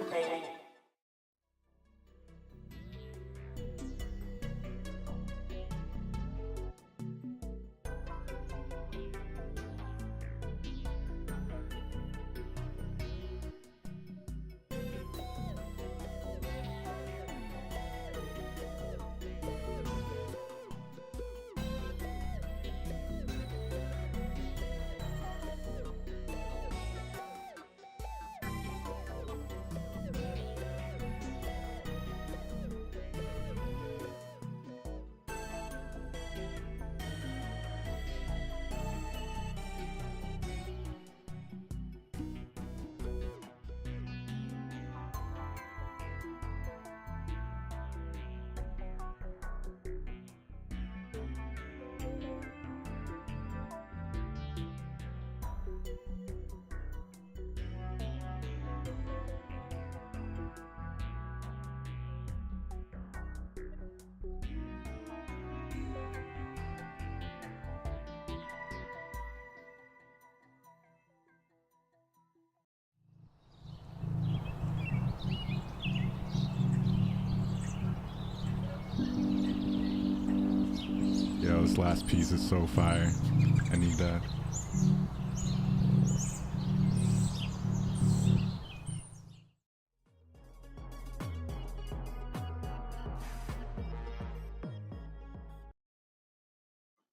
Yo, this last piece is so fire. I need that.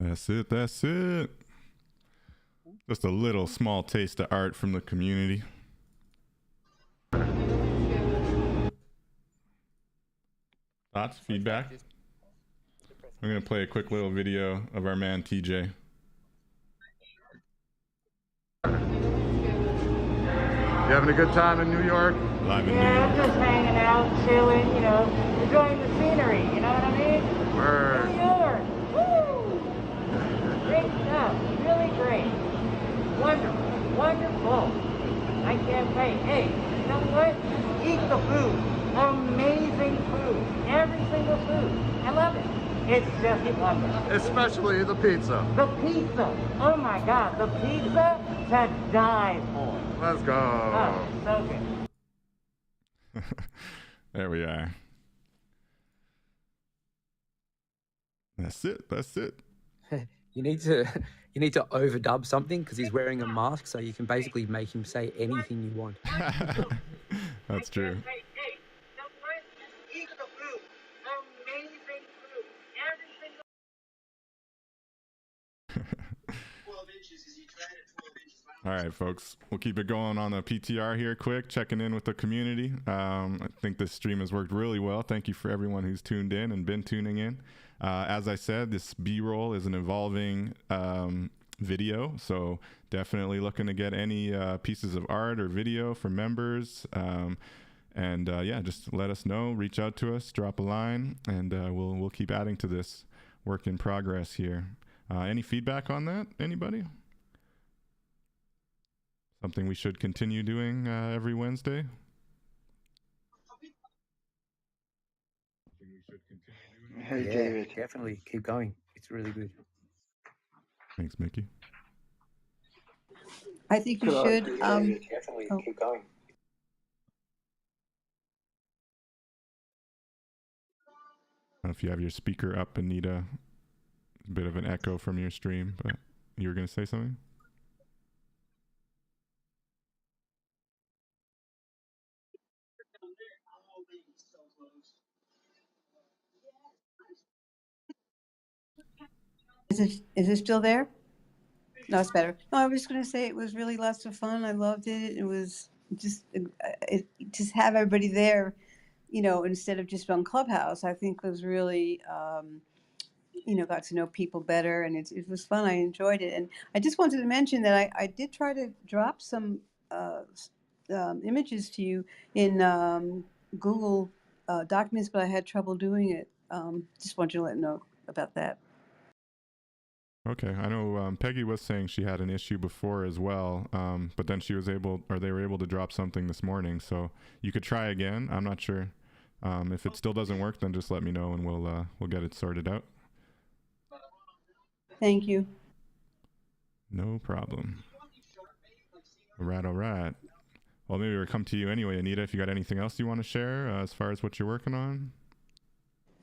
That's it, that's it. Just a little small taste of art from the community. Thoughts, feedback? I'm gonna play a quick little video of our man TJ. You having a good time in New York? Live in New Yeah, York. I'm just hanging out, chilling, you know, enjoying the scenery, you know what I mean? Word. New York, woo! Great stuff, really great. Wonderful, wonderful. I can't wait. Hey, you know what? Eat the food. Amazing food. Every single food. I love it. It's just wonderful. Especially the pizza. The pizza. Oh my God, the pizza to die for. Let's go. Oh, so good. There we are. That's it. That's it. You need to overdub something because he's wearing a mask, so you can basically make him say anything you want. That's true. Eat the food. Amazing food. Every single 12 inches. Is he trying at 12 inches? All right, folks, we'll keep it going on the PTR here quick, checking in with the community. I think this stream has worked really well. Thank you for everyone who's tuned in and been tuning in. As I said, this B-roll is an evolving video, so definitely looking to get any pieces of art or video from members. Yeah, just let us know, reach out to us, drop a line, and we'll keep adding to this work in progress here. Any feedback on that? Anybody? Something we should continue doing every Wednesday? Hey, Yeah, David. definitely keep going. It's really good. Thanks, Mickey. I think you Good should. Definitely Oh. keep going. If you have your speaker up, Anita, a bit of an echo from your stream, but you were going to say something? Is it still there? No, it's better. No, I was going to say it was really lots of fun. I loved it. It was just just have everybody there, you know, instead of just on Clubhouse. I think was really, you know, got to know people better, and it was fun. I enjoyed it, and I just wanted to mention that I did try to drop some images to you in Google Documents, but I had trouble doing it. Just wanted to let you know about that. Okay, I know Peggy was saying she had an issue before as well, but then she was able, or they were able to drop something this morning. So you could try again. I'm not sure. If it still doesn't work, then just let me know and we'll get it sorted out. Thank you. No problem. All right. Well, maybe we'll come to you anyway, Anita, if you got anything else you want to share as far as what you're working on.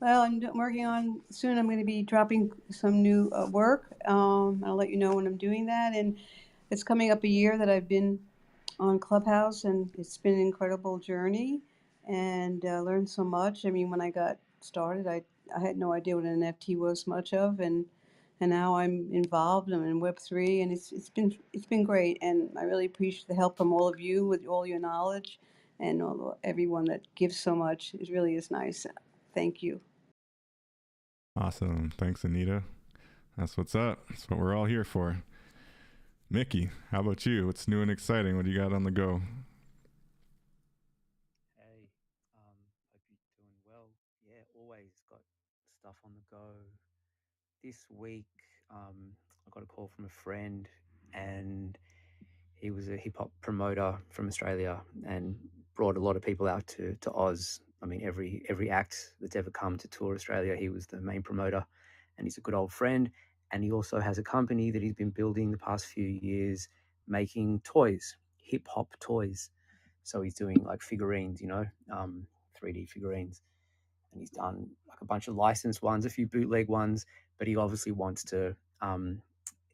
Well, I'm working on, soon I'm going to be dropping some new work. I'll let you know when I'm doing that. And it's coming up a year that I've been on Clubhouse, and it's been an incredible journey, and learned so much. I mean, when I got started, I had no idea what an NFT was much of, and now I'm involved. I'm in Web3, and it's been great. And I really appreciate the help from all of you with all your knowledge, and everyone that gives so much. It really is nice. Thank you. Awesome. Thanks, Anita. That's what's up. That's what we're all here for. Mickey, how about you? What's new and exciting? What do you got on the go? Hey, hope you're doing well. Yeah, always got stuff on the go. This week, I got a call from a friend, and he was a hip hop promoter from Australia and brought a lot of people out to Oz. I mean, every act that's ever come to tour Australia, he was the main promoter, and he's a good old friend. And he also has a company that he's been building the past few years, making toys, hip hop toys. So he's doing like figurines, 3D figurines, and he's done like a bunch of licensed ones, a few bootleg ones, but he obviously wants to.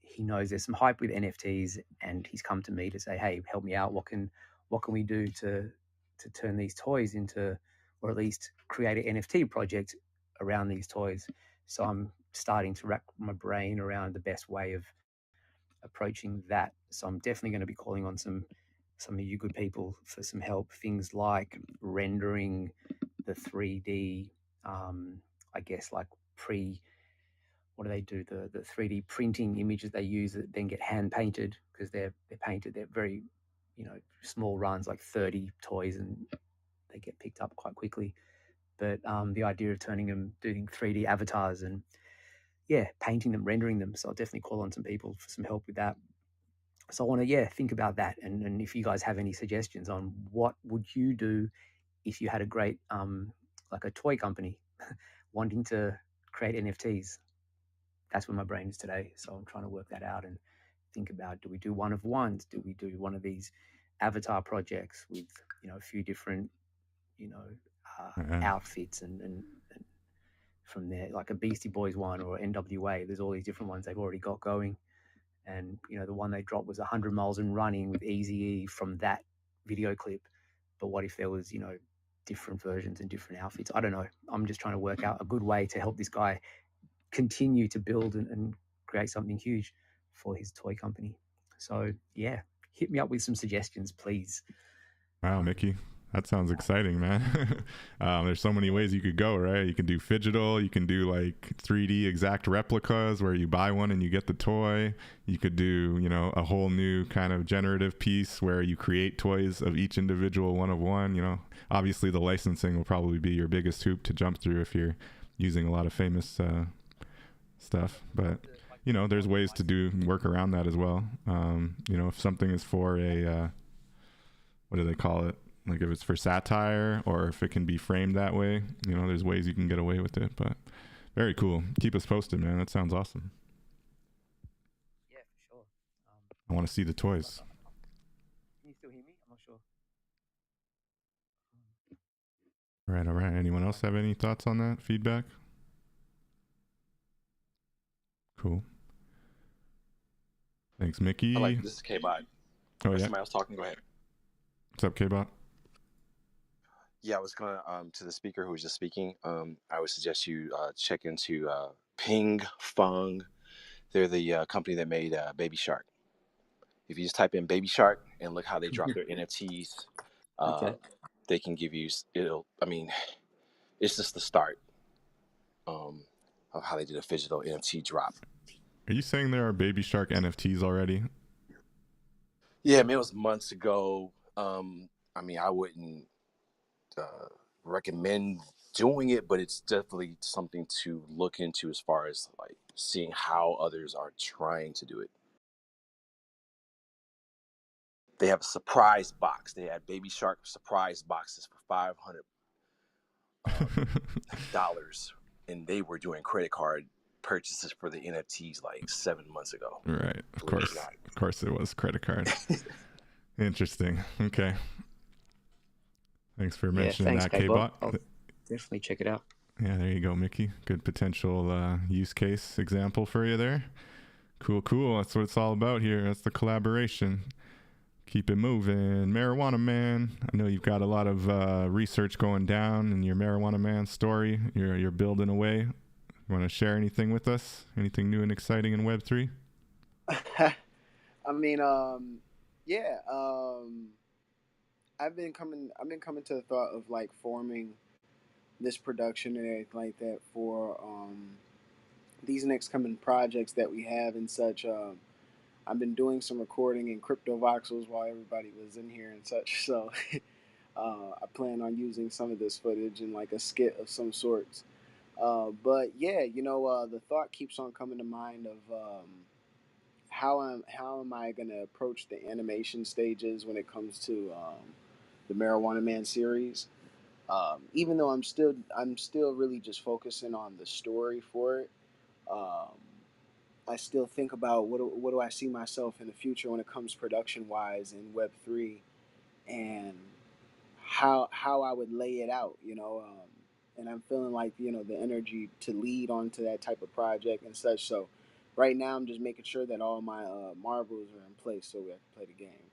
He knows there's some hype with NFTs, and he's come to me to say, "Hey, help me out. What can we do to turn these toys into, or at least create an NFT project around these toys?" So I'm starting to rack my brain around the best way of approaching that. So I'm definitely going to be calling on some of you good people for some help. Things like rendering the 3D, I guess, like what do they do? The 3D printing images they use that then get hand painted, because they're painted. They're very, small runs, like 30 toys, and they get picked up quite quickly. But the idea of doing 3D avatars and painting them, rendering them. So I'll definitely call on some people for some help with that. So I want to think about that, and if you guys have any suggestions on what would you do if you had a great like a toy company wanting to create NFTs. That's where my brain is today. So I'm trying to work that out and think about, do we do one of ones? Do we do one of these avatar projects with a few different outfits and from there, like a Beastie Boys one or NWA? There's all these different ones they've already got going. And the one they dropped was 100 miles and running with Eazy-E from that video clip. But what if there was different versions and different outfits? I don't know. I'm just trying to work out a good way to help this guy continue to build and create something huge for his toy company. So yeah, hit me up with some suggestions, please. Wow, Mickey, that sounds exciting, man. There's so many ways you could go, right? You can do phygital, you can do like 3D exact replicas where you buy one and you get the toy. You could do, a whole new kind of generative piece where you create toys of each individual one of one. Obviously the licensing will probably be your biggest hoop to jump through if you're using a lot of famous stuff, but there's ways to work around that as well. If something is for a what do they call it, like if it's for satire or if it can be framed that way, there's ways you can get away with it. But very cool. Keep us posted, man. That sounds awesome. Yeah, for sure. I want to see the toys. Can you still hear me? I'm not sure. All right. Anyone else have any thoughts on that? Feedback? Cool. Thanks, Mickey. This is K-Bot. Oh, yeah. Somebody else talking. Go ahead. What's up, K-Bot? Yeah, I was going to the speaker who was just speaking. I would suggest you check into Ping Fung. They're the company that made Baby Shark. If you just type in Baby Shark and look how they drop their NFTs, Okay. they can give you. It's just the start of how they did a phygital NFT drop. Are you saying there are Baby Shark NFTs already? Yeah, it was months ago. I wouldn't recommend doing it, but it's definitely something to look into as far as like seeing how others are trying to do it. They have a surprise box. They had Baby Shark surprise boxes for $500, and they were doing credit card purchases for the NFTs like 7 months ago. Right. Of course it was credit card. Interesting. Okay. Thanks for mentioning that, K-Bot. I'll definitely check it out. Yeah, there you go, Mickey. Good potential use case example for you there. Cool. That's what it's all about here. That's the collaboration. Keep it moving. Marijuana Man. I know you've got a lot of research going down in your Marijuana Man story. You're building away. You want to share anything with us? Anything new and exciting in Web3? I mean, yeah. I've been coming to the thought of like forming this production and everything like that for these next coming projects that we have and such. I've been doing some recording in crypto voxels while everybody was in here and such. So I plan on using some of this footage in like a skit of some sorts. But yeah, the thought keeps on coming to mind of how am I gonna approach the animation stages when it comes to the Marijuana Man series. Even though I'm still really just focusing on the story for it. I still think about what do I see myself in the future when it comes production wise in Web3, and how I would lay it out, and I'm feeling like the energy to lead onto that type of project and such. So right now I'm just making sure that all my marbles are in place so we can play the game.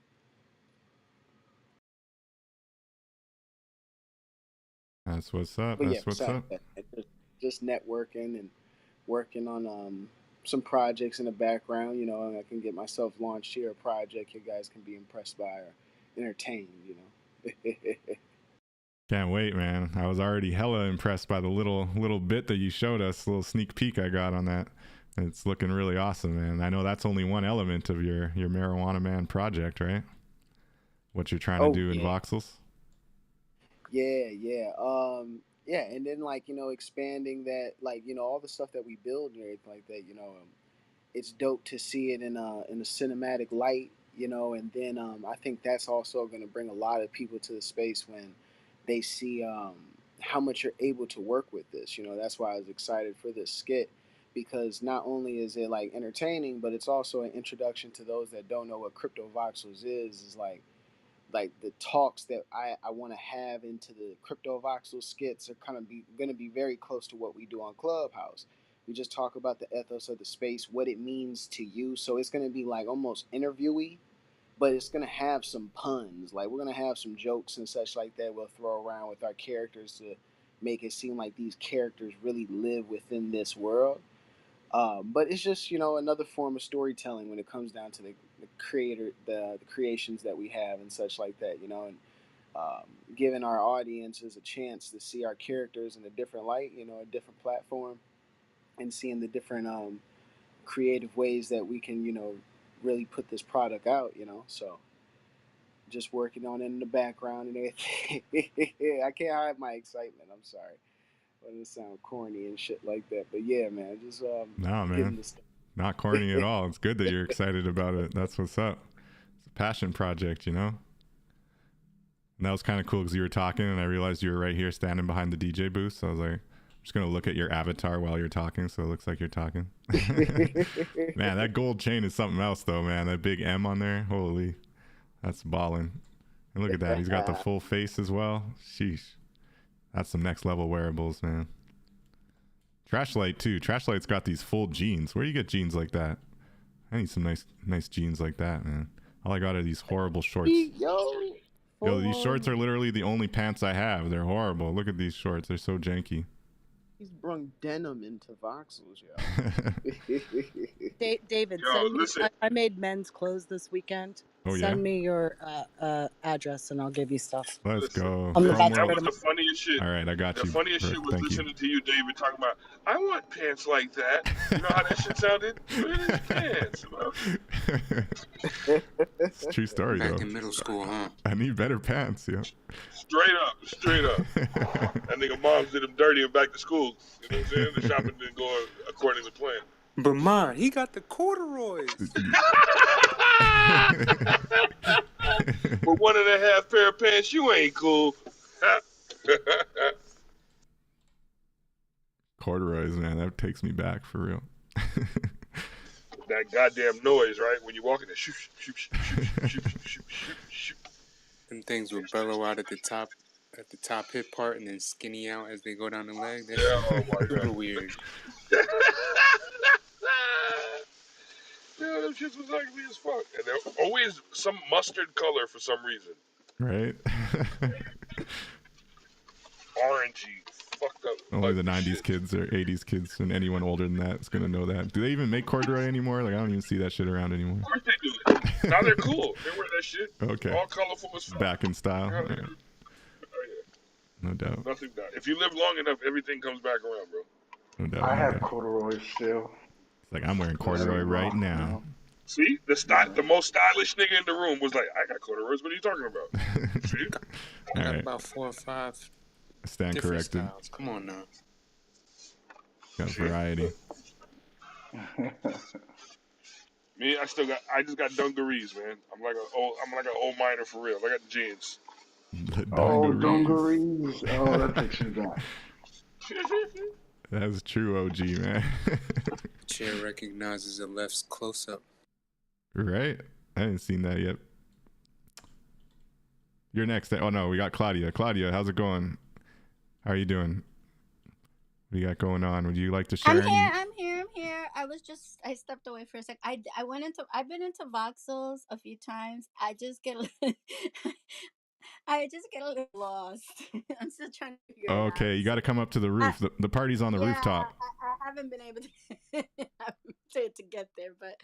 That's what's up. But That's what's up. that, just networking and working on some projects in the background, and I can get myself launched here, a project you guys can be impressed by or entertained, Can't wait, man. I was already hella impressed by the little bit that you showed us, a little sneak peek I got on that. It's looking really awesome, man. I know that's only one element of your Marijuana Man project, right? What you're trying to do in Voxels? Yeah. Yeah, and then expanding that, all the stuff that we build and everything like that, it's dope to see it in a cinematic light, and then I think that's also going to bring a lot of people to the space when they see how much you're able to work with this. That's why I was excited for this skit, because not only is it like entertaining, but it's also an introduction to those that don't know what Crypto Voxels is like the talks that I want to have into the Crypto Voxel skits are kind of going to be very close to what we do on Clubhouse. We just talk about the ethos of the space, what it means to you. So it's going to be like almost interviewee, but it's going to have some puns. Like we're going to have some jokes and such like that we'll throw around with our characters to make it seem like these characters really live within this world. But it's just another form of storytelling when it comes down to the creations that we have and such like that, and giving our audiences a chance to see our characters in a different light, a different platform, and seeing the different creative ways that we can really put this product out, so just working on it in the background and everything. I can't hide my excitement. I'm sorry. Doesn't sound corny and shit like that, but yeah, man, just no, man, not corny at all. It's good that you're excited about it. That's what's up. It's a passion project, And that was kind of cool because you were talking, and I realized you were right here standing behind the DJ booth. So I was like, I'm just gonna look at your avatar while you're talking, so it looks like you're talking. Man, that gold chain is something else, though, man. That big M on there, holy, that's ballin'. And look at that, he's got the full face as well. Sheesh. That's some next level wearables, man. Trashlight too. Trashlight's got these full jeans. Where do you get jeans like that? I need some nice jeans like that, man. All I got are these horrible shorts. Yo, these shorts are literally the only pants I have. They're horrible. Look at these shorts. They're so janky. He's brung denim into Voxels, yo. David, I made men's clothes this weekend. Oh, Send me your address and I'll give you stuff. Let's go. That was the funniest shit. All right, I got you. The funniest shit was listening to you, David, talking about, I want pants like that. You know how that shit sounded? Where are these pants? It's a true story, Back though. in middle school, huh? I need better pants, yo. Straight up. That nigga moms did him dirty and back to school. You know what I'm saying? The shopping didn't go according to plan. But man, he got the corduroys. With 1.5 pair of pants, you ain't cool. Corduroys, man, that takes me back for real. That goddamn noise, right? When you walk in, shoot, shoot, shoot, shoot, shoot, shoot, shoot, shoot. Them things will bellow out at the top hip part and then skinny out as they go down the leg. That's super weird. Yeah, them shits was ugly as fuck. And they're always some mustard color for some reason. Right? Orangey, fucked up. Only the 90s kids or 80s kids, and anyone older than that is going to know that. Do they even make corduroy anymore? Like, I don't even see that shit around anymore. Of course they do. Now they're cool. They wear that shit. Okay. All colorful as fuck. Back in style. Yeah, Right. No doubt. nothing down. If you live long enough, everything comes back around, bro. No doubt. I no have doubt. corduroys still. It's like, I'm wearing corduroy right now. See, the most stylish nigga in the room was like, "I got corduroys. What are you talking about?" See? I got Alright. about 4 or 5 Stand different corrected. styles. Come on now. Got variety. Me, I just got dungarees, man. I'm like an old miner for real. I got the jeans. Oh, dungarees. Oh, that takes me back. That's true, OG, man. Chair recognizes the left's close up. Right? I haven't seen that yet. You're next. Oh, no, we got Claudia. Claudia, how's it going? How are you doing? What do you got going on? Would you like to share I'm any? here. I stepped away for a sec. I've been into Voxels a few times. I just get I just get a little lost. I'm still trying to figure it out. Okay, you got to come up to the roof. The party's on the rooftop. I haven't been able to get there, but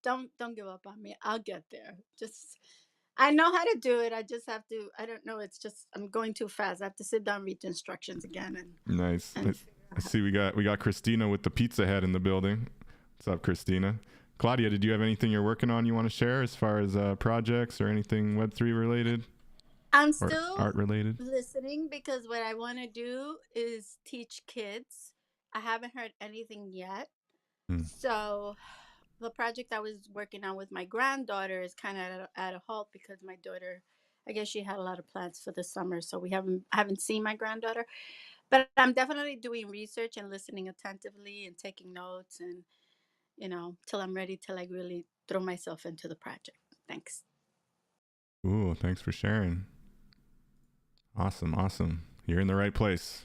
don't give up on me. I'll get there. Just I know how to do it. I just have to. I don't know. It's just I'm going too fast. I have to sit down, read the instructions again, and Nice. I see we got Christina with the pizza head in the building. What's up, Christina? Claudia, did you have anything you're working on you want to share as far as projects or anything Web3 related? I'm Or still art related? listening because what I want to do is teach kids. I haven't heard anything yet. So the project I was working on with my granddaughter is kind of at a halt because my daughter, I guess she had a lot of plans for the summer, so I haven't seen my granddaughter. But I'm definitely doing research and listening attentively and taking notes and till I'm ready to like really throw myself into the project. Thanks. Ooh, thanks for sharing. Awesome. You're in the right place.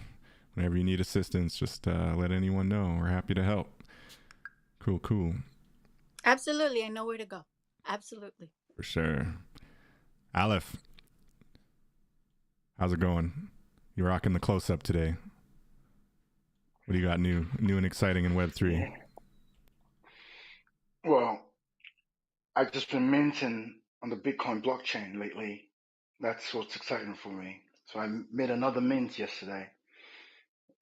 Whenever you need assistance, just let anyone know. We're happy to help. Cool. Absolutely. I know where to go. Absolutely. For sure. Aleph, how's it going? You're rocking the close-up today. What do you got new and exciting in Web3? Well, I've just been minting on the Bitcoin blockchain lately. That's what's exciting for me. So I made another mint yesterday.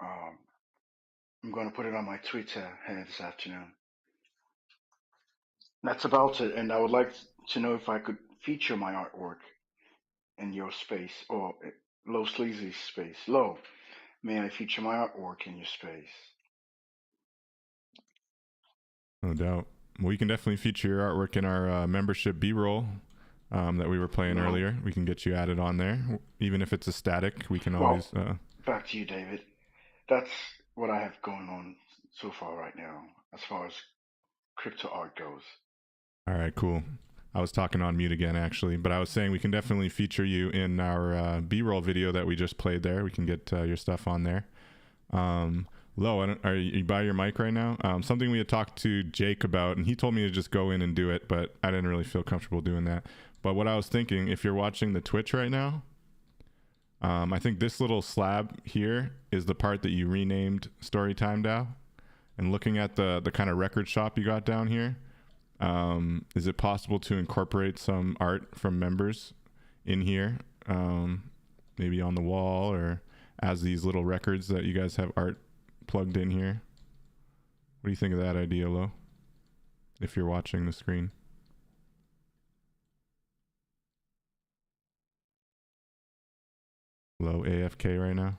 I'm going to put it on my Twitter here this afternoon. That's about it. And I would like to know if I could feature my artwork in your space or Low Sleazy's space. Low, may I feature my artwork in your space? No doubt. Well, you can definitely feature your artwork in our membership B-roll that we were playing earlier. We can get you added on there. Even if it's a static, we can always... Back to you, David. That's what I have going on so far right now, as far as crypto art goes. All right, cool. I was talking on mute again, actually, but I was saying we can definitely feature you in our B-roll video that we just played there. We can get your stuff on there. Lo, are you by your mic right now? Something we had talked to Jake about, and he told me to just go in and do it, but I didn't really feel comfortable doing that. But what I was thinking, if you're watching the Twitch right now, I think this little slab here is the part that you renamed Storytime DAO. And looking at the kind of record shop you got down here, is it possible to incorporate some art from members in here? Maybe on the wall or as these little records that you guys have art plugged in here. What do you think of that idea, Lo? If you're watching the screen. Lo AFK right now.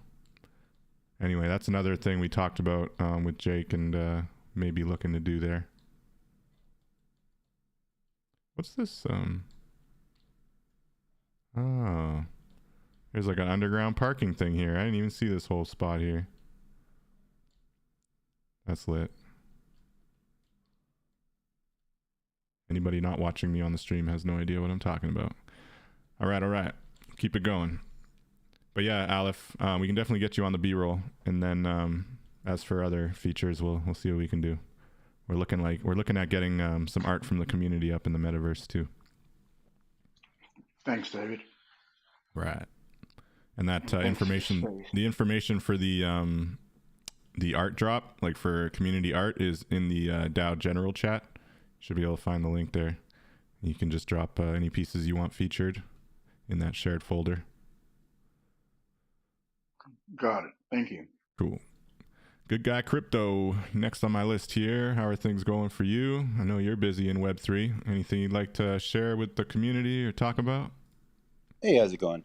Anyway, that's another thing we talked about with Jake and may be looking to do there. What's this? Oh, there's like an underground parking thing here. I didn't even see this whole spot here. That's lit. Anybody not watching me on the stream has no idea what I'm talking about. All right. Keep it going. But yeah, Aleph, we can definitely get you on the B-roll, and then as for other features, we'll see what we can do. We're looking at getting some art from the community up in the metaverse too. Thanks, David. Right. And that Thanks for information, the information for the art drop, like for community art, is in the DAO general chat. Should be able to find the link there. You can just drop any pieces you want featured in that shared folder. Got it. Thank you. Cool. Good guy Crypto, next on my list here. How are things going for you? I know you're busy in Web3. Anything you'd like to share with the community or talk about? Hey, how's it going?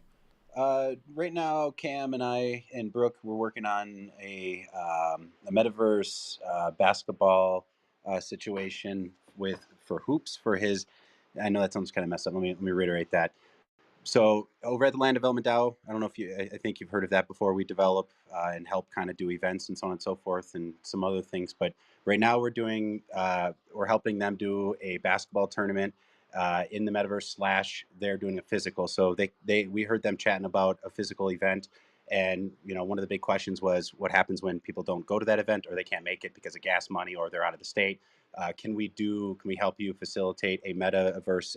Right now, Cam and I and Brooke, we're working on a metaverse basketball situation for Hoops for his. I know that sounds kind of messed up. Let me reiterate that. So over at the Land Development DAO, I don't know if I think you've heard of that before. We develop and help kind of do events and so on and so forth and some other things. But right now we're helping them do a basketball tournament in the metaverse / they're doing a physical. So we heard them chatting about a physical event. And, one of the big questions was what happens when people don't go to that event or they can't make it because of gas money or they're out of the state. Can we help you facilitate a metaverse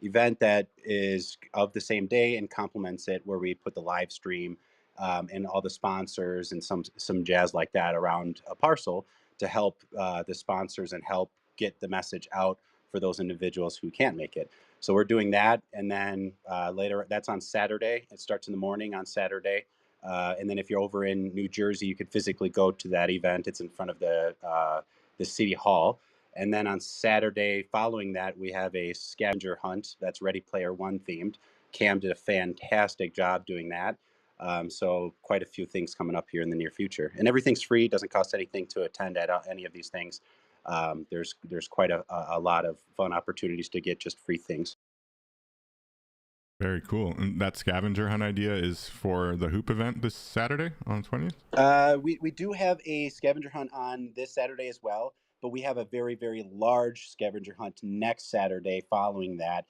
event that is of the same day and complements it, where we put the live stream and all the sponsors and some jazz like that around a parcel to help the sponsors and help get the message out for those individuals who can't make it. So we're doing that, and then later, that's on Saturday. It starts in the morning on Saturday. And then if you're over in New Jersey, you could physically go to that event. It's in front of the city hall. And then on Saturday following that, we have a scavenger hunt that's Ready Player One themed. Cam did a fantastic job doing that. So quite a few things coming up here in the near future. And everything's free. It doesn't cost anything to attend at any of these things. There's quite a lot of fun opportunities to get just free things. Very cool. And that scavenger hunt idea is for the Hoop event this Saturday on the 20th? We do have a scavenger hunt on this Saturday as well, but we have a very, very large scavenger hunt next Saturday following that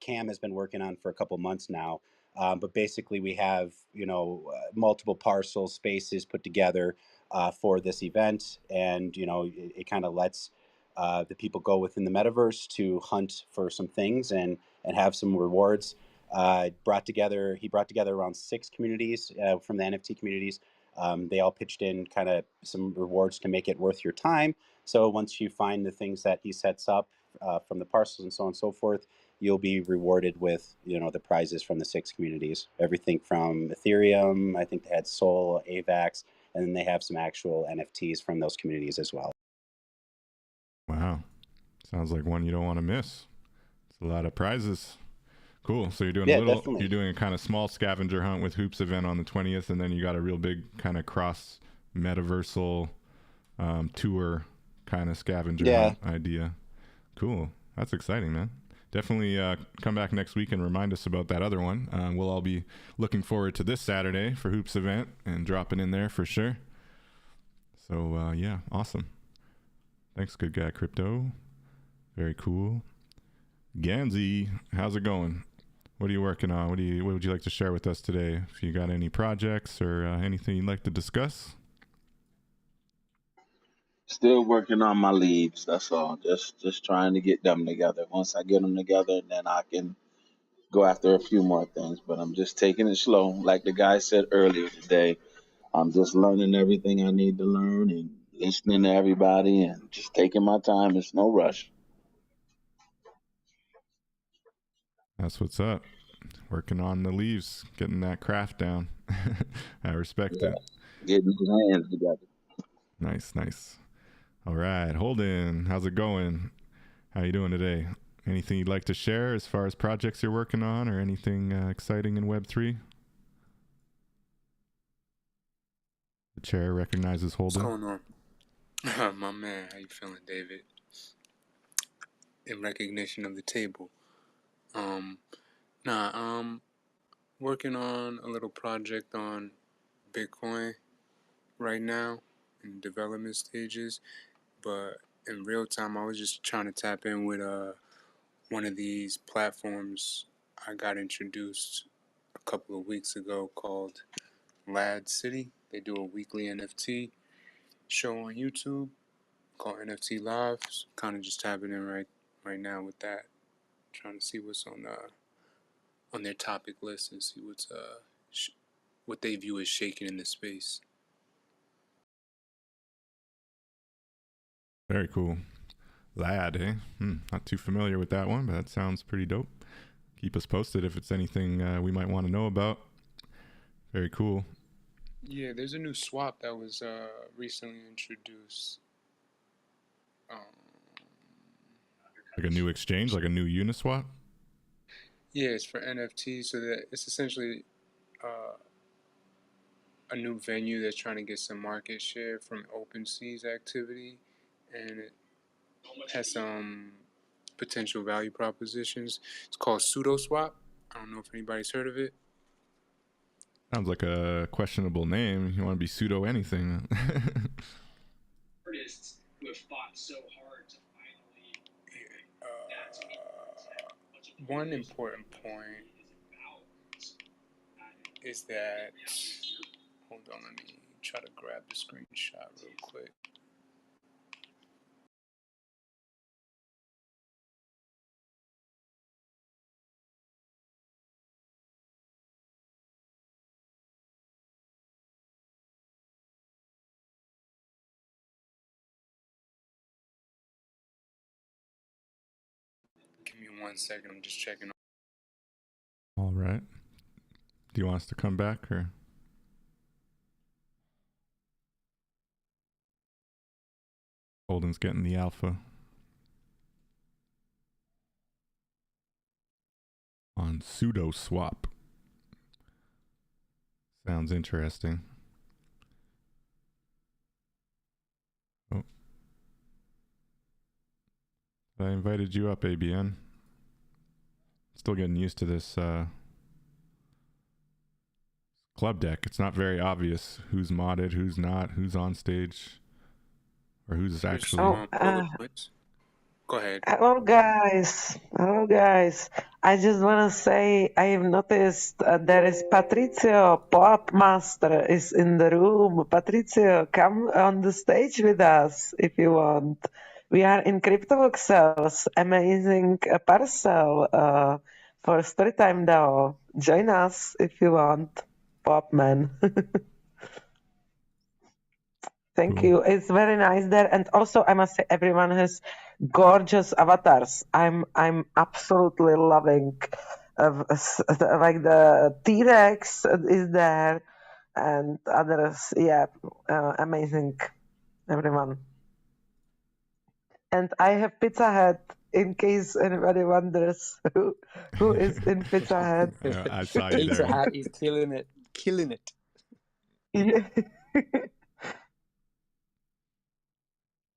Cam has been working on for a couple months now. But basically we have, multiple parcel spaces put together for this event. And, it kind of lets the people go within the metaverse to hunt for some things and have some rewards. He brought together around 6 communities from the NFT communities. They all pitched in kind of some rewards to make it worth your time. So once you find the things that he sets up from the parcels and so on and so forth, you'll be rewarded with, the prizes from the 6 communities. Everything from Ethereum, I think they had Sol, AVAX, and then they have some actual NFTs from those communities as well. Wow. Sounds like one you don't want to miss. It's a lot of prizes. Cool. So you're doing you're doing a kind of small scavenger hunt with Hoops event on the 20th, and then you got a real big kind of cross metaversal tour kind of scavenger hunt idea. Cool. That's exciting, man. Definitely come back next week and remind us about that other one. We'll all be looking forward to this Saturday for Hoops event and dropping in there for sure. So yeah, awesome. Thanks, good guy Crypto. Very cool. Ganzi, how's it going? What are you working on? What would you like to share with us today? If you got any projects or anything you'd like to discuss? Still working on my leads. That's all. Just trying to get them together. Once I get them together, then I can go after a few more things. But I'm just taking it slow. Like the guy said earlier today, I'm just learning everything I need to learn and listening to everybody and just taking my time. It's no rush. That's what's up. Working on the leaves, getting that craft down. I respect it. Getting those hands together. Nice. All right, Holden, how's it going? How you doing today? Anything you'd like to share as far as projects you're working on or anything exciting in Web3? The chair recognizes Holden. What's going on? My man, how you feeling, David? In recognition of the table. Um, working on a little project on Bitcoin right now in development stages, but in real time, I was just trying to tap in with one of these platforms I got introduced a couple of weeks ago called Lad City. They do a weekly NFT show on YouTube called NFT Live. So kind of just tapping in right now with that, trying to see what's on their topic list and see what's what they view as shaking in the space. Very cool. Lad, eh? Not too familiar with that one, but that sounds pretty dope. Keep us posted if it's anything we might want to know about. Very cool. Yeah, there's a new swap that was recently introduced. Like a new exchange, like a new Uniswap? Yeah, it's for NFTs, so that it's essentially a new venue that's trying to get some market share from OpenSea's activity, and it has some potential value propositions. It's called SudoSwap. I don't know if anybody's heard of it. Sounds like a questionable name. You want to be pseudo anything. Artists who have fought so hard to finally. One important point is that. Hold on, let me try to grab the screenshot real quick. Give me 1 second, I'm just checking. All right. Do you want us to come back or? Holden's getting the alpha on SudoSwap. Sounds interesting. Oh. I invited you up, ABN. Still getting used to this club deck. It's not very obvious who's modded, who's not, who's on stage, or who's actually... Go ahead. Hello guys. Hello guys. I just want to say I have noticed there is Patrizio Pop Master is in the room. Patrizio, come on the stage with us if you want. We are in CryptoVoxels, amazing parcel for Storytime DAO. Join us if you want, Popman. Thank you. It's very nice there, and also I must say everyone has gorgeous avatars. I'm absolutely loving. Like the T-Rex is there, and others. Yeah, amazing, everyone. And I have Pizza Hut in case anybody wonders who is in Pizza Hut. I saw you Pizza there. Hut is killing it. Killing it. Yeah.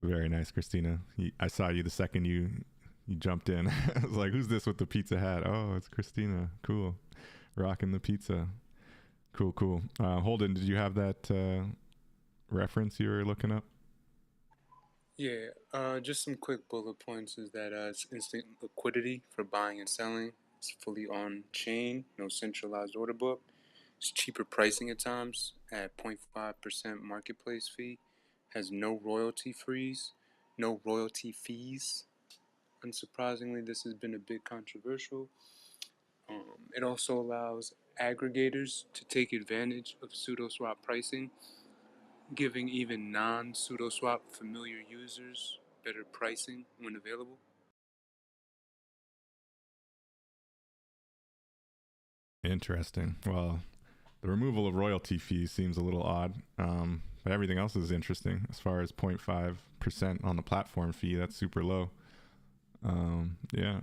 Very nice, Christina. I saw you the second you jumped in. I was like, who's this with the pizza hat? Oh, it's Christina. Cool. Rocking the pizza. Cool. Holden, did you have that reference you were looking up? Yeah, just some quick bullet points is that it's instant liquidity for buying and selling. It's fully on chain, no centralized order book. It's cheaper pricing at times at 0.5% marketplace fee. Has no royalty fees. Unsurprisingly, this has been a bit controversial. It also allows aggregators to take advantage of pseudo-swap pricing, giving even non-pseudo-swap familiar users better pricing when available. Interesting. Well, the removal of royalty fees seems a little odd, but everything else is interesting. As far as 0.5% on the platform fee, that's super low. Yeah.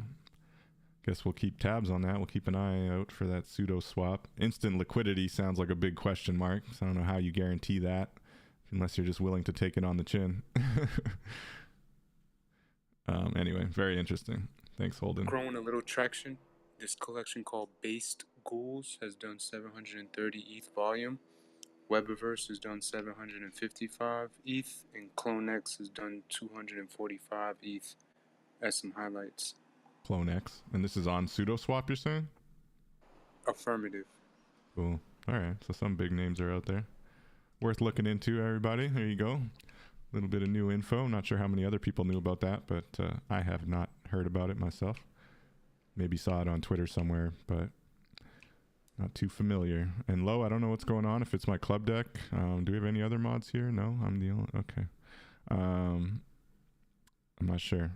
Guess we'll keep tabs on that. We'll keep an eye out for that pseudo swap. Instant liquidity sounds like a big question mark. So I don't know how you guarantee that. unless you're just willing to take it on the chin. Anyway, very interesting. Thanks, Holden. Growing a little traction. This collection called Based Ghouls has done 730 ETH volume. Webiverse has done 755 ETH, and CloneX has done 245 ETH as some highlights. CloneX, and this is on SudoSwap, you're saying? Affirmative. Cool. All right, so some big names are out there. Worth looking into, everybody. There you go. A little bit of new info. Not sure how many other people knew about that, but I have not heard about it myself. Maybe saw it on Twitter somewhere, but not too familiar. And Lo, I don't know what's going on. If it's my club deck, do we have any other mods here? No, I'm the only. Okay. I'm not sure.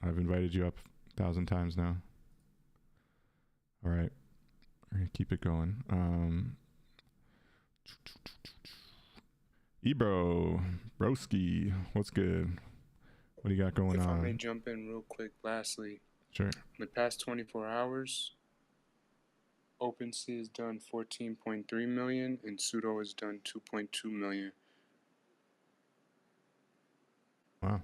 I've invited you up 1,000 times now. All right. We're gonna keep it going. Ebro, Broski, what's good? What do you got going If on? I may jump in real quick, lastly. Sure. The past 24 hours, OpenSea has done 14.3 million and Sudo has done 2.2 million. Wow.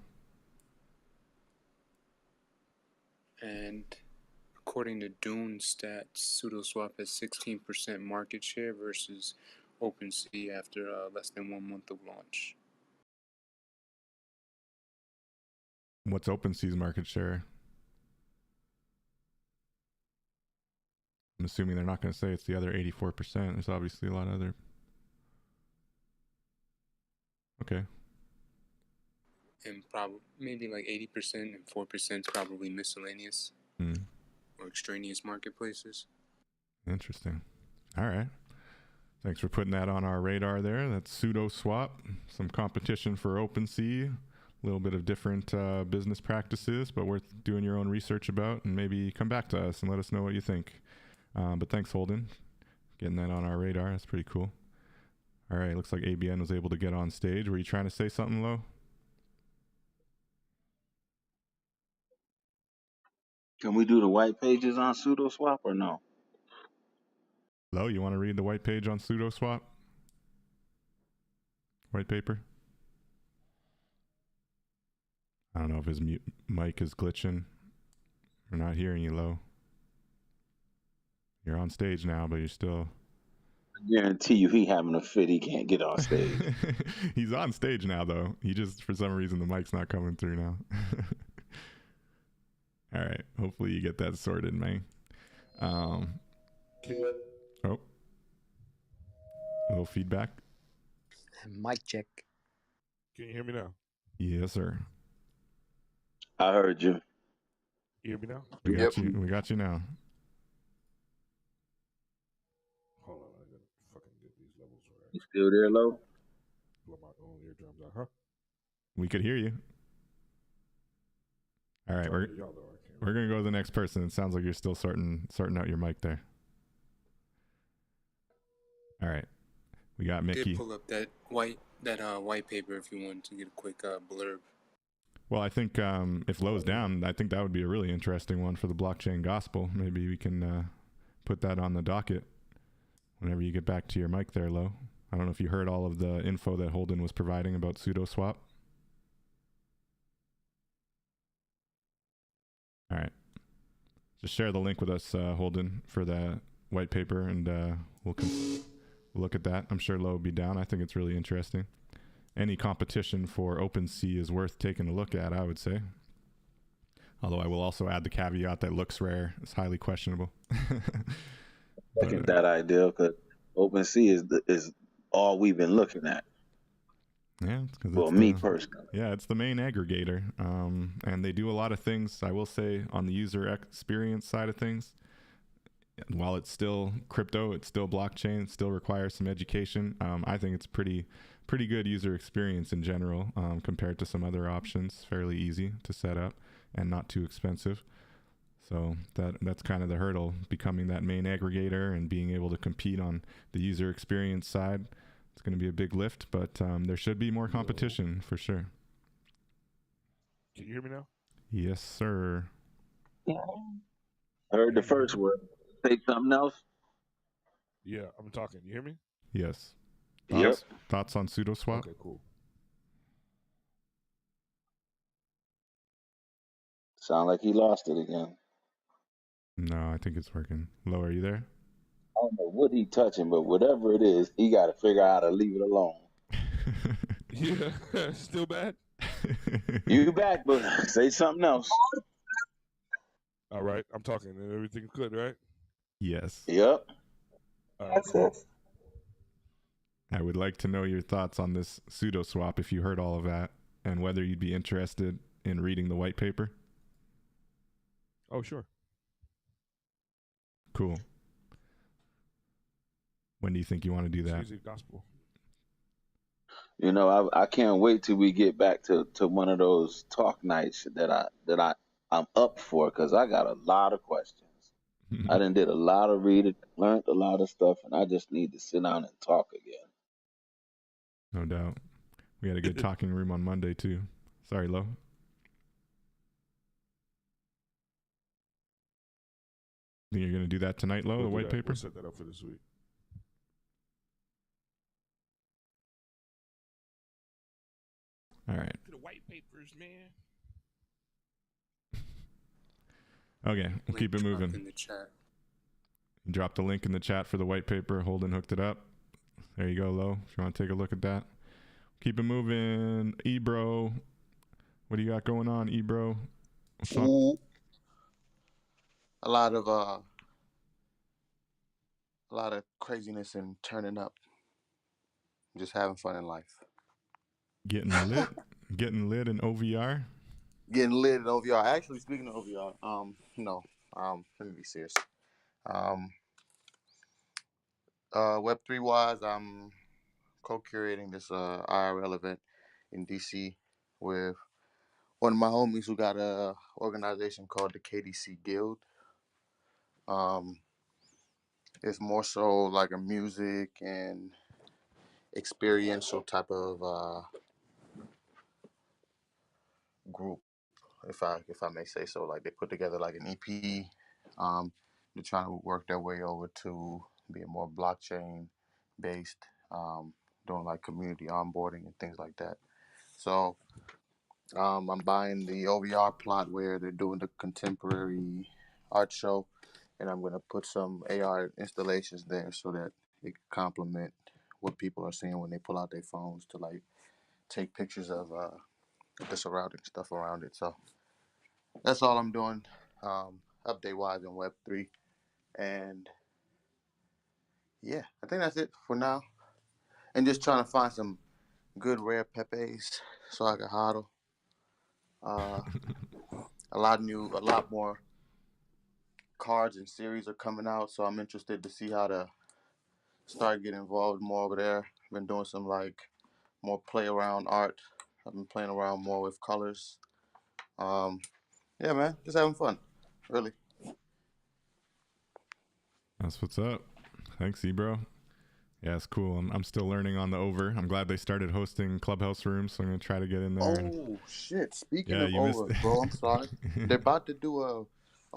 And according to Dune stats, SudoSwap has 16% market share versus OpenSea after less than 1 month of launch. What's OpenSea's market share? I'm assuming they're not going to say it's the other 84%. There's obviously a lot of other. Okay. And probably maybe like 80% and 4% is probably miscellaneous or extraneous marketplaces. Interesting. All right. Thanks for putting that on our radar there. That's SudoSwap, some competition for OpenSea, a little bit of different business practices, but worth doing your own research about, and maybe come back to us and let us know what you think. But thanks, Holden, getting that on our radar. That's pretty cool. All right, looks like ABN was able to get on stage. Were you trying to say something, Lo? Can we do the white pages on SudoSwap or no? Lo, you want to read the white page on SudoSwap? White paper? I don't know if his mic is glitching. We're not hearing you, Lo. You're on stage now, but you're still... I guarantee you he having a fit. He can't get on stage. He's on stage now, though. He just, for some reason, the mic's not coming through now. All right. Hopefully you get that sorted, man. Oh. A little feedback. Mic check. Can you hear me now? Yes, sir. I heard you. You hear me now? We got you. We got you now. Hold on, I gotta fucking get these levels right. You still there, Lo? Blow my own eardrums out, huh? We could hear you. All right, we're gonna go to the next person. It sounds like you're still sorting out your mic there. All right, we got Mickey. Did pull up that white paper if you wanted to get a quick blurb. Well, I think if Lo's down, I think that would be a really interesting one for the blockchain gospel. Maybe we can put that on the docket whenever you get back to your mic there, Lo. I don't know if you heard all of the info that Holden was providing about SudoSwap. All right. Just share the link with us, Holden, for that white paper, and we'll look at that. I'm sure Lo will be down. I think it's really interesting. Any competition for OpenSea is worth taking a look at, I would say. Although I will also add the caveat that looks rare is highly questionable. Second that idea, because OpenSea is all we've been looking at. Yeah, it's because well, me personally. Yeah, it's the main aggregator, and they do a lot of things. I will say on the user experience side of things, while it's still crypto, it's still blockchain, it still requires some education. I think it's pretty good user experience in general compared to some other options. Fairly easy to set up and not too expensive. So that's kind of the hurdle, becoming that main aggregator and being able to compete on the user experience side. It's going to be a big lift, but there should be more competition for sure. Can you hear me now? Yes, sir. Yeah. Heard the first word. Say something else? Yeah, I'm talking. You hear me? Yes. Thoughts on pseudo swap? Okay, cool. Sound like he lost it again. No, I think it's working. Lo, are you there? I don't know what he touching, but whatever it is, he got to figure out how to leave it alone. Yeah, still bad? You back, but say something else. All right, I'm talking. And everything's good, right? Yes. Yep. All right, cool. I would like to know your thoughts on this pseudo swap if you heard all of that, and whether you'd be interested in reading the white paper. Oh, sure. Cool. When do you think you want to do that? It's easy gospel. You know, I can't wait till we get back to one of those talk nights that I'm up for, because I got a lot of questions. I done did a lot of reading, learned a lot of stuff, and I just need to sit down and talk again. No doubt. We had a good talking room on Monday too. Sorry, Lo. Think you're gonna do that tonight, Lo? We'll the do white that. paper? We'll set that up for this week. All right. The white papers, man. Okay, we'll keep it moving. In the chat. Drop the link in the chat for the white paper. Holden hooked it up. There you go, Lo. If you want to take a look at that. Keep it moving. Ebro. What do you got going on, Ebro? What's up? Ooh. A lot of craziness and turning up. Just having fun in life. Getting lit? Getting lit in OVR? Getting lit in OVR. Actually, speaking of OVR, no. Let me be serious. Web3 wise, I'm co-curating this IRL event in DC with one of my homies who got a organization called the KDC Guild. It's more so like a music and experiential type of group, if I may say so. Like they put together like an EP. They're trying to work their way over to being more blockchain based, doing like community onboarding and things like that. So I'm buying the OVR plot where they're doing the contemporary art show, and I'm gonna put some AR installations there so that it can complement what people are seeing when they pull out their phones to like take pictures of the surrounding stuff around it. So that's all I'm doing, update wise in Web3, and yeah, I think that's it for now. And just trying to find some good rare pepes so I can hodl. A lot more cards and series are coming out, so I'm interested to see how to start getting involved more over there. Been doing some like more play around art. I've been playing around more with colors. Yeah, man, just having fun, really. That's what's up. Thanks, Ebro. Yeah, it's cool. I'm still learning on the over. I'm glad they started hosting Clubhouse rooms, so I'm gonna try to get in there. Oh shit! Speaking of over, bro, I'm sorry. They're about to do a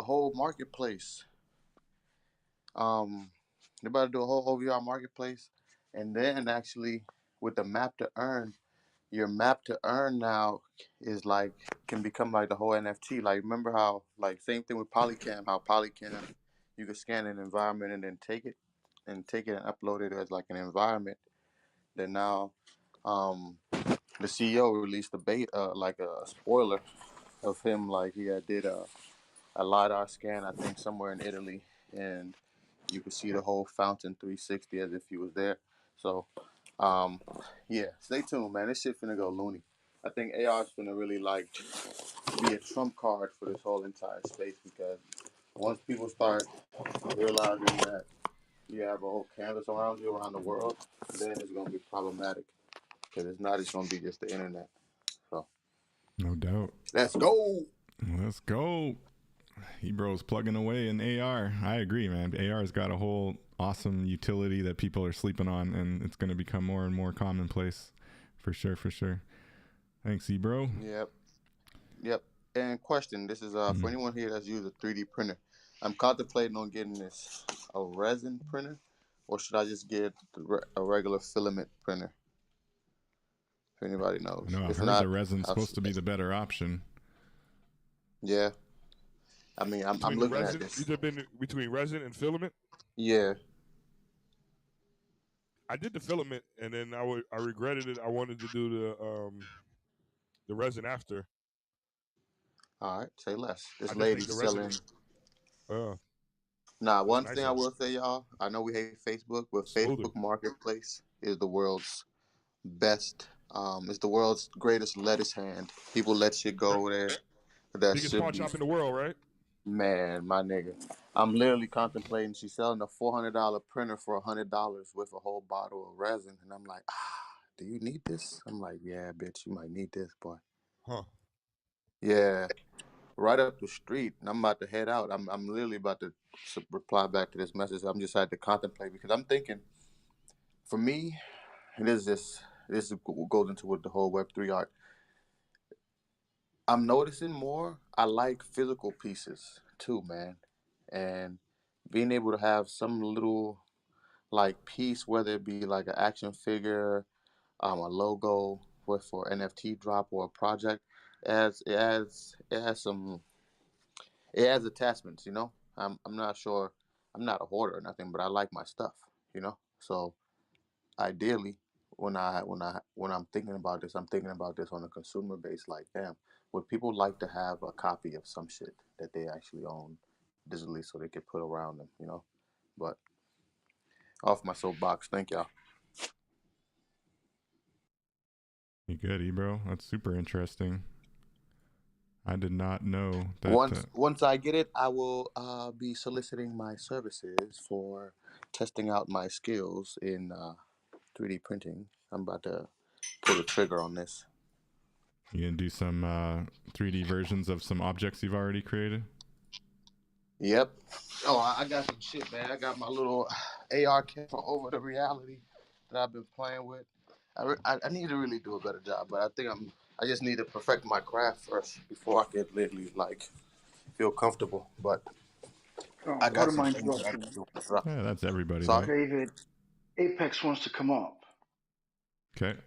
whole marketplace. They're about to do a whole OVR marketplace, and then actually with the map to earn, your map to earn now is like can become like the whole NFT. Like remember how like same thing with Polycam, how Polycam you can scan an environment and then take it and upload it as like an environment. Then now the CEO released a beta, like a spoiler of him, like he did a LiDAR scan, I think somewhere in Italy, and you could see the whole fountain 360 as if he was there. So, yeah, stay tuned, man. This shit finna go loony. I think AR's finna really like be a trump card for this whole entire space, because once people start realizing that you have a whole canvas around you around the world, then it's gonna be problematic, because it's not just gonna be just the internet. So, no doubt. Let's go. Let's go. Ebro's plugging away in AR. I agree, man. AR's got a whole awesome utility that people are sleeping on, and it's going to become more and more commonplace. For sure, for sure. Thanks, Ebro. Yep. And question, this is for anyone here that's used a 3D printer. I'm contemplating on getting a resin printer or should I just get a regular filament printer? If anybody I knows, know I've if heard the not, resin's I'll, supposed to be the better option. yeah. I mean, I'm Between the looking at resin, you this. just been between resin and filament. Yeah. I did the filament, and then I regretted it. I wanted to do the resin after. All right. Say less. I This just think lady's the resin selling. is Nah, it's one thing I nicer, will say, y'all. I know we hate Facebook, but smoother. Facebook Marketplace is the world's best. It's the world's greatest lettuce hand. People let shit Right. go there. That Biggest should pawn be, shop in the world, right? man, my nigga. I'm literally contemplating. She's selling a $400 printer for $100 with a whole bottle of resin, and I'm like, do you need this? I'm like, yeah, bitch, you might need this, boy. Huh. Yeah, right up the street, and I'm about to head out. I'm literally about to reply back to this message. I'm just had to contemplate because I'm thinking, for me, and this goes into what the whole Web3 art. I'm noticing more. I like physical pieces too, man, and being able to have some little like piece, whether it be like an action figure, a logo for NFT drop or a project, it has attachments. I'm not sure. I'm not a hoarder or nothing, but I like my stuff. So ideally, when I'm thinking about this, I'm thinking about this on a consumer base. Like, damn, would people like to have a copy of some shit that they actually own digitally so they could put around them? But off my soapbox. Thank y'all. You good, Ebro? That's super interesting. I did not know that. Once I get it, I will be soliciting my services for testing out my skills in 3D printing. I'm about to pull the trigger on this. You gonna do some 3D versions of some objects you've already created? Yep. Oh, I got some shit, man. I got my little AR camera over the reality that I've been playing with. I need to really do a better job, but I think I just need to perfect my craft first before I could literally feel comfortable. But I got Pardon some my things that I interruption. can do. So, Yeah, that's everybody sorry. though. David, Apex wants to come up. Okay.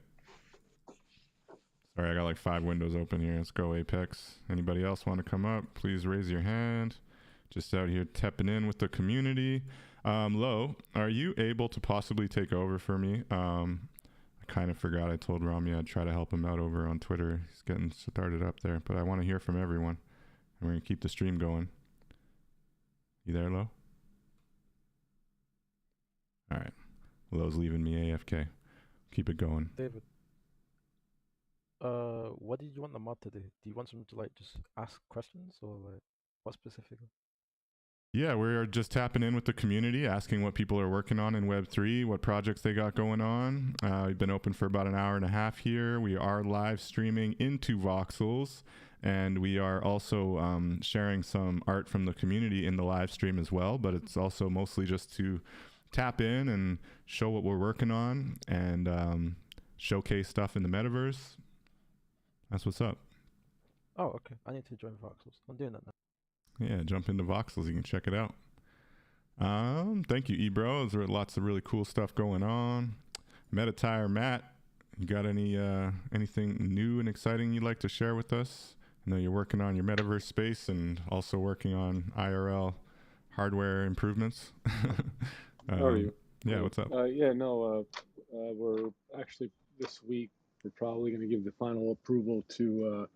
Sorry, I got like 5 windows open here. Let's go, Apex. Anybody else want to come up? Please raise your hand. Just out here tapping in with the community. Lo, are you able to possibly take over for me? I kind of forgot I told Rami I'd try to help him out over on Twitter. He's getting started up there, but I want to hear from everyone. And we're going to keep the stream going. You there, Lo? All right. Lo's leaving me AFK. Keep it going. David, what did you want the mod to do? Do you want them to like just ask questions or like what specifically? Yeah, we're just tapping in with the community, asking what people are working on in Web3, what projects they got going on. We've been open for about an hour and a half here. We are live streaming into Voxels, and we are also sharing some art from the community in the live stream as well, but it's also mostly just to tap in and show what we're working on and showcase stuff in the metaverse. That's what's up. Oh, okay. I need to join Voxels. I'm doing that now. Yeah, jump into Voxels. You can check it out. Thank you, Ebro. There's lots of really cool stuff going on. Metatire Matt, you got anything new and exciting you'd like to share with us? I know you're working on your metaverse space and also working on IRL hardware improvements. How are you? Yeah, what's up? We're actually this week. We're probably going to give the final approval to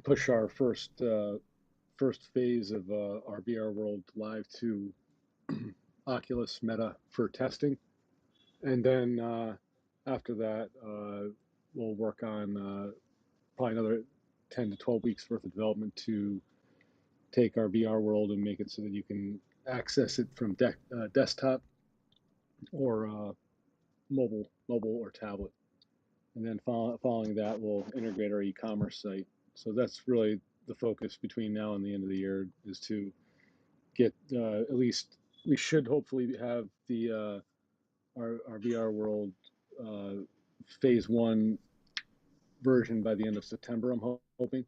push our first phase of our VR World Live to Oculus Meta for testing, and then after that, we'll work on probably another 10 to 12 weeks worth of development to take our VR World and make it so that you can access it from desktop or mobile or tablet. And then following that, we'll integrate our e-commerce site. So that's really the focus between now and the end of the year, is to get at least, we should hopefully have the our VR World phase 1 version by the end of September, I'm hoping.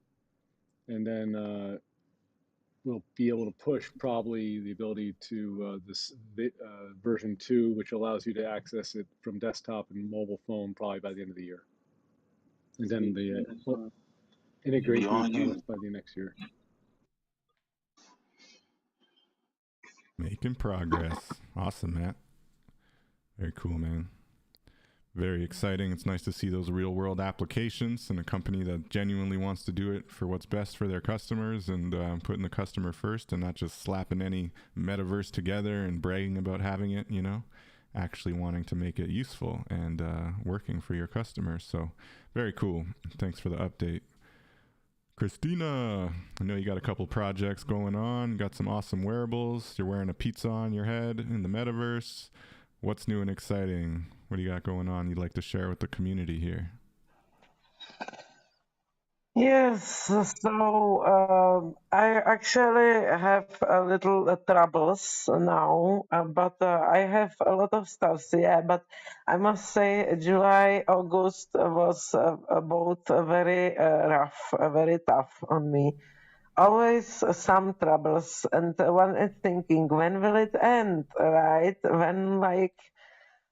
And then we'll be able to push probably the ability to this version 2, which allows you to access it from desktop and mobile phone probably by the end of the year. And then we'll integrate the Beyond products you. by the next year. Making progress. Awesome, Matt. Very cool, man. Very exciting. It's nice to see those real world applications and a company that genuinely wants to do it for what's best for their customers and putting the customer first and not just slapping any metaverse together and bragging about having it, you know, actually wanting to make it useful and working for your customers. So very cool. Thanks for the update. Christina, I know you got a couple projects going on, got some awesome wearables. You're wearing a pizza on your head in the metaverse. What's new and exciting? What do you got going on you'd like to share with the community here? Yes, so I actually have a little troubles now, but I have a lot of stuff. Yeah, but I must say July, August was both very rough, very tough on me. Always some troubles, and one is thinking, when will it end, right? When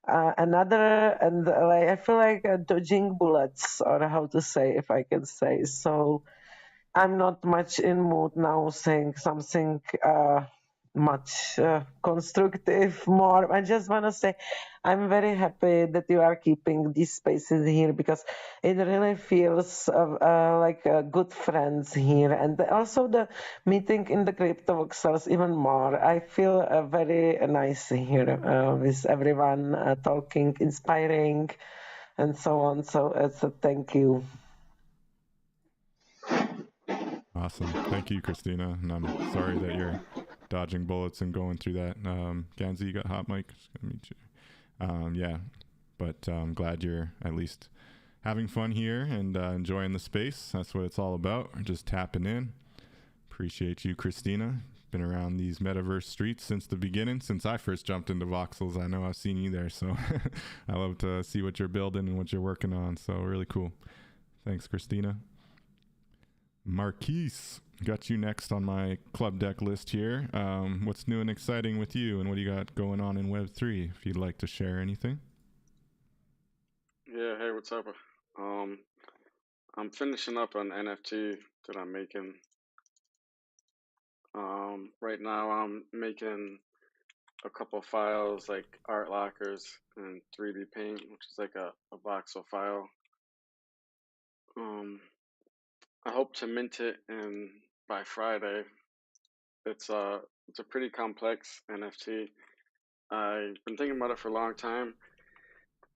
another, and I feel like dodging bullets, or how to say, if I can say. So I'm not much in mood now saying something much constructive more. I just want to say I'm very happy that you are keeping these spaces here because it really feels like good friends here. And also the meeting in the Crypto Voxels even more. I feel very nice here with everyone talking, inspiring, and so on. So it's a thank you. Awesome. Thank you, Christina. And I'm sorry that you're dodging bullets and going through that. Ganzi, you got hot mic? Just gonna meet you. Yeah, but I'm glad you're at least having fun here and enjoying the space. That's what it's all about. We're just tapping in. Appreciate you, Christina. Been around these metaverse streets since the beginning, since I first jumped into Voxels. I know I've seen you there, so I love to see what you're building and what you're working on. So really cool. Thanks, Christina. Marquise, got you next on my club deck list here. What's new and exciting with you, and what do you got going on in Web3? If you'd like to share anything. Yeah, hey, what's up? I'm finishing up an NFT that I'm making. Right now I'm making a couple files like art lockers and 3D paint, which is like a voxel file. I hope to mint it in by Friday. It's a pretty complex NFT. I've been thinking about it for a long time.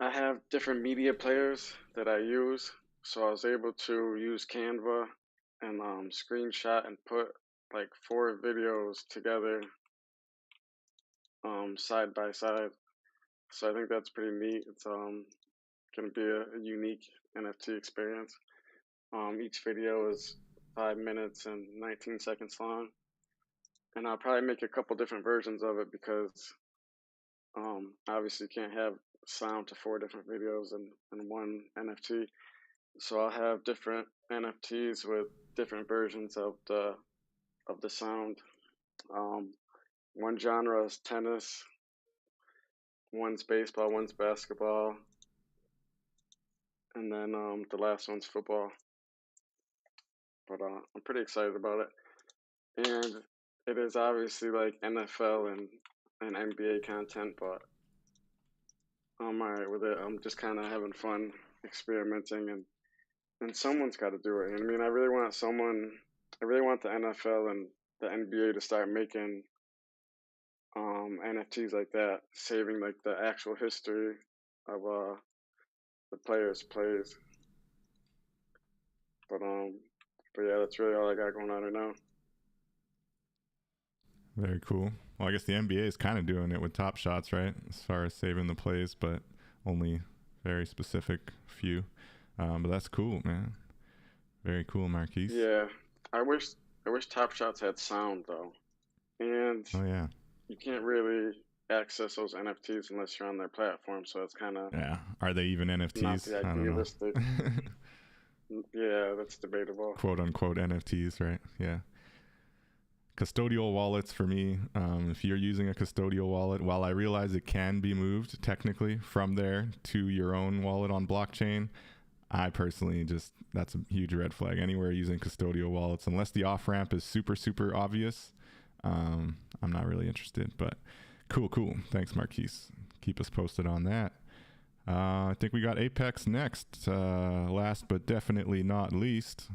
I have different media players that I use, so I was able to use Canva and screenshot and put like 4 videos together side by side. So I think that's pretty neat. It's gonna be a unique NFT experience. Each video is 5 minutes and 19 seconds long, and I'll probably make a couple different versions of it because obviously you can't have sound to 4 different videos in one NFT. So I'll have different NFTs with different versions of the sound. One genre is tennis, one's baseball, one's basketball, and then the last one's football. But I'm pretty excited about it, and it is obviously like NFL and NBA content, but I'm alright with it. I'm just kind of having fun experimenting, and someone's got to do it. And I mean, I really want the NFL and the NBA to start making NFTs like that, saving like the actual history of the players' plays. But yeah, that's really all I got going on right now. Very cool. Well, I guess the NBA is kind of doing it with Top Shots, right? As far as saving the plays, but only very specific few. But that's cool, man. Very cool, Marquise. Yeah, I wish Top Shots had sound though, and oh yeah, you can't really access those NFTs unless you're on their platform. So it's kind of Are they even NFTs? Not the idealistic. Yeah, that's debatable. Quote unquote NFTs, right? Yeah. custodial wallets for me. If you're using a custodial wallet, while I realize it can be moved technically from there to your own wallet on blockchain, I personally that's a huge red flag anywhere using custodial wallets, unless the off ramp is super, super obvious. I'm not really interested, but cool. Thanks, Marquise. Keep us posted on that. I think we got Apex next. Last but definitely not least,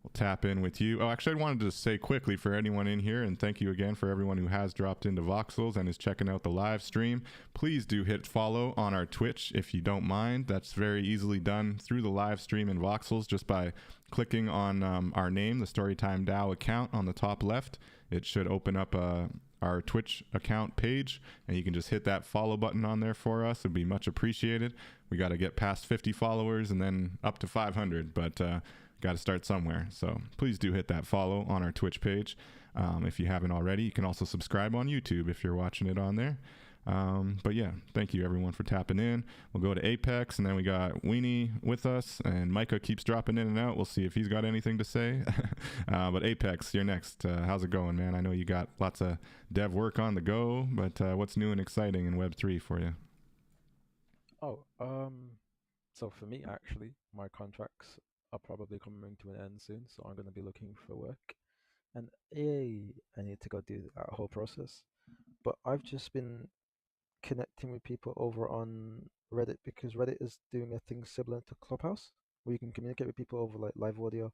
we'll tap in with you. Oh, actually, I wanted to say quickly for anyone in here, and thank you again for everyone who has dropped into Voxels and is checking out the live stream. Please do hit follow on our Twitch if you don't mind. That's very easily done through the live stream in Voxels just by clicking on our name, the Storytime DAO account on the top left. It should open up our Twitch account page, and you can just hit that follow button on there for us. It'd be much appreciated. We got to get past 50 followers and then up to 500, but got to start somewhere. So please do hit that follow on our Twitch page. If you haven't already, you can also subscribe on YouTube if you're watching it on there. But yeah, thank you everyone for tapping in. We'll go to Apex, and then we got Weenie with us, and Micah keeps dropping in and out. We'll see if he's got anything to say. But Apex, you're next. How's it going, man? I know you got lots of dev work on the go, but what's new and exciting in Web3 for you? So for me, actually, my contracts are probably coming to an end soon, so I'm going to be looking for work. And I need to go do that whole process. But I've just been connecting with people over on Reddit, because Reddit is doing a thing similar to Clubhouse, where you can communicate with people over like live audio,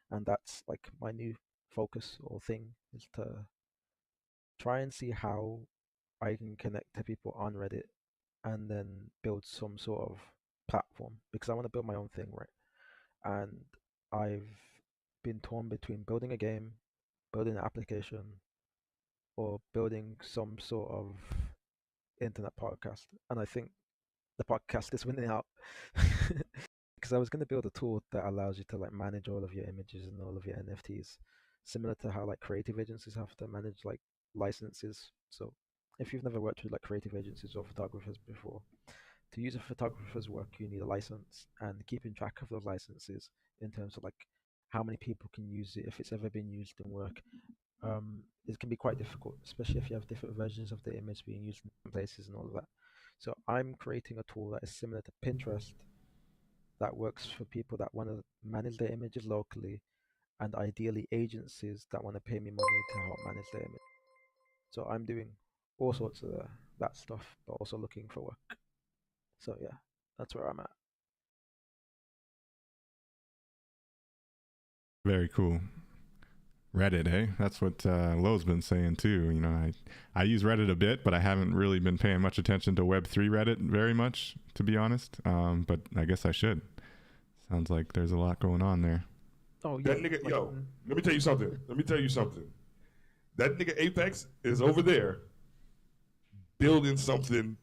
and that's like my new focus or thing, is to try and see how I can connect to people on Reddit and then build some sort of platform, because I want to build my own thing, right? And I've been torn between building a game, building an application, or building some sort of internet podcast. And I think the podcast is winning out, because I was going to build a tool that allows you to like manage all of your images and all of your NFTs, similar to how like creative agencies have to manage like licenses. So if you've never worked with like creative agencies or photographers before, to use a photographer's work, you need a license, and keeping track of those licenses in terms of like how many people can use it, if it's ever been used in work, it can be quite difficult, especially if you have different versions of the image being used in different places and all of that. So I'm creating a tool that is similar to Pinterest, that works for people that want to manage their images locally, and ideally agencies that want to pay me money to help manage their image. So I'm doing all sorts of that stuff, but also looking for work. So yeah, that's where I'm at. Very cool. Reddit, eh? That's what Lowe's been saying too. You know, I use Reddit a bit, but I haven't really been paying much attention to Web3 Reddit very much, to be honest. But I guess I should. Sounds like there's a lot going on there. Oh yeah. That nigga, yo, let me tell you something. That nigga Apex is over there building something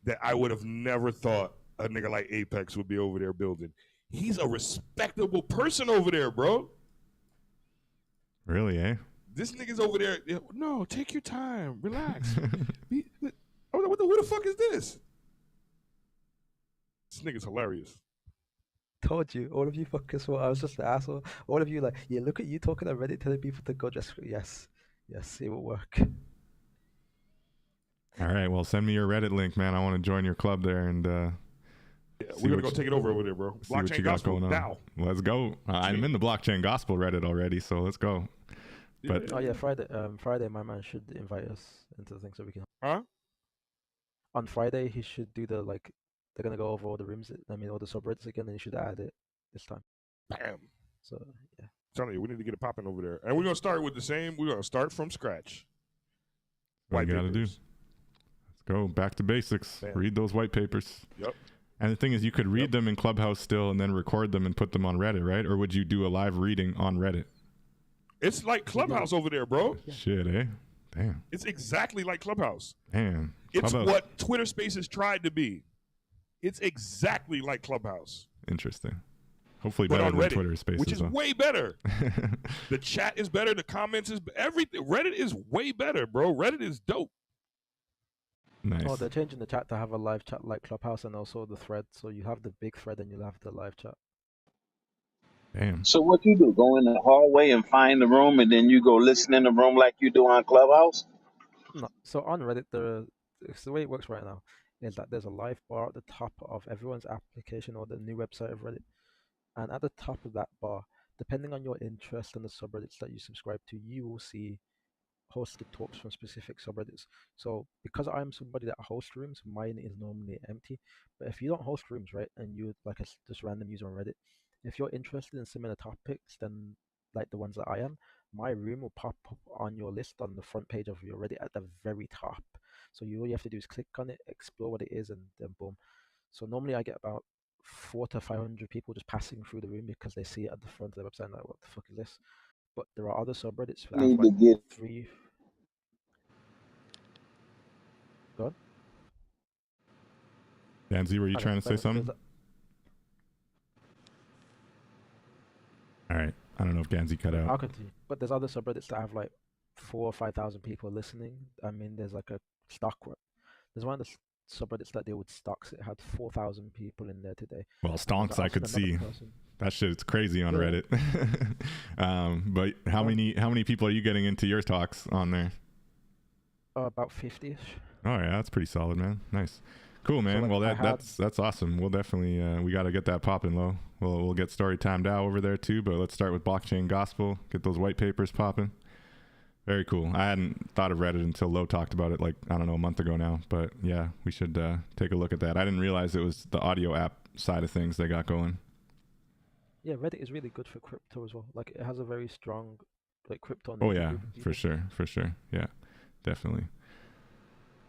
that I would have never thought a nigga like Apex would be over there building. He's a respectable person over there, bro. Really, eh? This nigga's over there. No, take your time. Relax. Who the fuck is this? This nigga's hilarious. Told you, all of you fuckers thought I was just an asshole. All of you like, yeah, look at you talking on Reddit telling people to go just, yes, it will work. All right, well, send me your Reddit link, man. I want to join your club there, and we're gonna go take it over there, bro. See what you got going on. Now. Let's go. I'm in the Blockchain Gospel Reddit already, so let's go. But oh yeah, Friday, my man should invite us into the thing so we can. Huh? On Friday, he should do the like. They're gonna go over all the rooms. All the subreddits again, and he should add it this time. Bam. So yeah. I'm telling you, we need to get it popping over there, and we're gonna start with the same. We're gonna start from scratch. What you gotta do? Let's go back to basics. Bam. Read those white papers. Yep. And the thing is, you could read them in Clubhouse still, and then record them and put them on Reddit, right? Or would you do a live reading on Reddit? It's like Clubhouse over there, bro. Shit, eh? Damn. It's exactly like Clubhouse. Damn. It's what Twitter Spaces tried to be. It's exactly like Clubhouse. Interesting. Hopefully better than Reddit, Twitter Spaces. which is way better. The chat is better. The comments is everything. Reddit is way better, bro. Reddit is dope. Nice. Oh, they're changing the chat to have a live chat like Clubhouse, and also the thread. So you have the big thread and you'll have the live chat. Damn. So what you do? Go in the hallway and find the room, and then you go listen in the room like you do on Clubhouse? No. So on Reddit, the way it works right now is that there's a live bar at the top of everyone's application or the new website of Reddit, and at the top of that bar, depending on your interest and the subreddits that you subscribe to, you will see hosted talks from specific subreddits. So because I'm somebody that hosts rooms, mine is normally empty. But if you don't host rooms, right, and you like a just random user on Reddit, if you're interested in similar topics, then like the ones that I am, my room will pop up on your list on the front page of your Reddit at the very top. So all you have to do is click on it, explore what it is, and then boom. So normally I get about 400 to 500 people just passing through the room because they see it at the front of the website and like, what the fuck is this? But there are other subreddits that have Need like to get 3. Go on. Danzy, were you Okay, trying to say something? All right. I don't know if Gansey cut out. I'll continue. But there's other subreddits that have like 4 or 5,000 people listening. I mean, there's like a stock. There's one of the subreddits that deal with stocks. It had 4,000 people in there today. Well, stonks I could see. Person. That shit's crazy on Yeah. Reddit. But how many people are you getting into your talks on there? About 50ish. Oh yeah, that's pretty solid, man. Nice. Cool, man. like, Well, that's awesome. We'll definitely we got to get that popping, low. We'll get Storytime DAO over there too, but let's start with Blockchain Gospel. Get those white papers popping. Very cool. I hadn't thought of Reddit until Lo talked about it, like, I don't know, a month ago now. But yeah, we should take a look at that. I didn't realize it was the audio app side of things they got going. Yeah, Reddit is really good for crypto as well. Like, it has a very strong like crypto. Oh yeah, for sure. Yeah, definitely.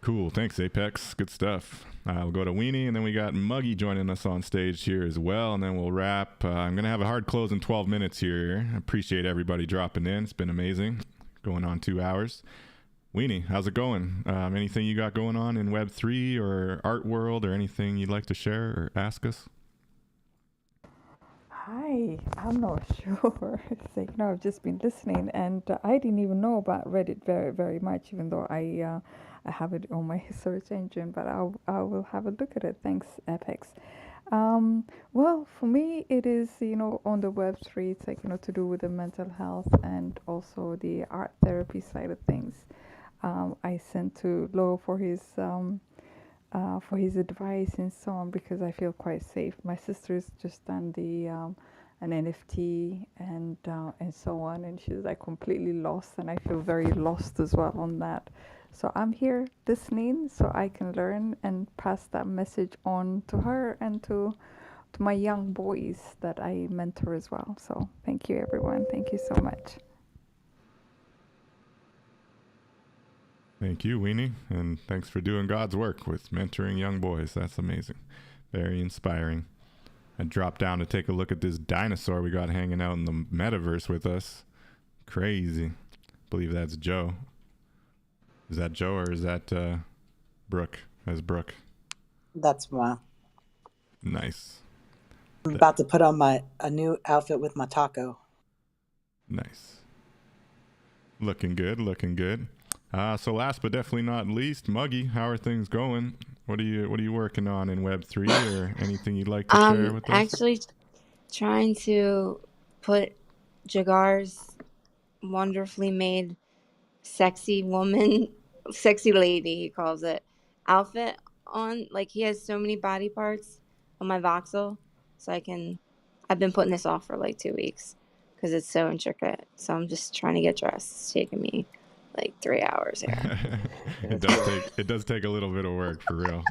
Cool. Thanks, Apex. Good stuff. We'll go to Weenie, and then we got Muggy joining us on stage here as well, and then we'll wrap. I'm going to have a hard close in 12 minutes here. I appreciate everybody dropping in. It's been amazing. Going on 2 hours. Weenie, how's it going? Anything you got going on in Web3 or art world or anything you'd like to share or ask us? Hi, I'm not sure. It's like, no, I've just been listening, and I didn't even know about Reddit very, very much, even though I have it on my search engine, but I will have a look at it. Thanks, Apex. Well, for me, it is, on the Web3, it's like, to do with the mental health and also the art therapy side of things. I sent to Lo for his advice and so on, because I feel quite safe. My sister's just done the an NFT and so on, and she's like completely lost, and I feel very lost as well on that. So I'm here listening so I can learn and pass that message on to her and to my young boys that I mentor as well. So thank you, everyone. Thank you so much. Thank you, Weenie, and thanks for doing God's work with mentoring young boys. That's amazing. Very inspiring. I dropped down to take a look at this dinosaur we got hanging out in the metaverse with us. Crazy. Believe that's Joe. Is that Joe or is that Brooke? That's Brooke. That's my. Nice. I'm about to put on a new outfit with my taco. Nice. Looking good, looking good. So last but definitely not least, Muggy, how are things going? What are you working on in Web3 or anything you'd like to share with us? Actually trying to put Jagar's wonderfully made sexy lady, he calls it, outfit on. Like, he has so many body parts on my voxel, so I've been putting this off for like 2 weeks because it's so intricate. So I'm just trying to get dressed. It's taking me like 3 hours here. It does take a little bit of work, for real.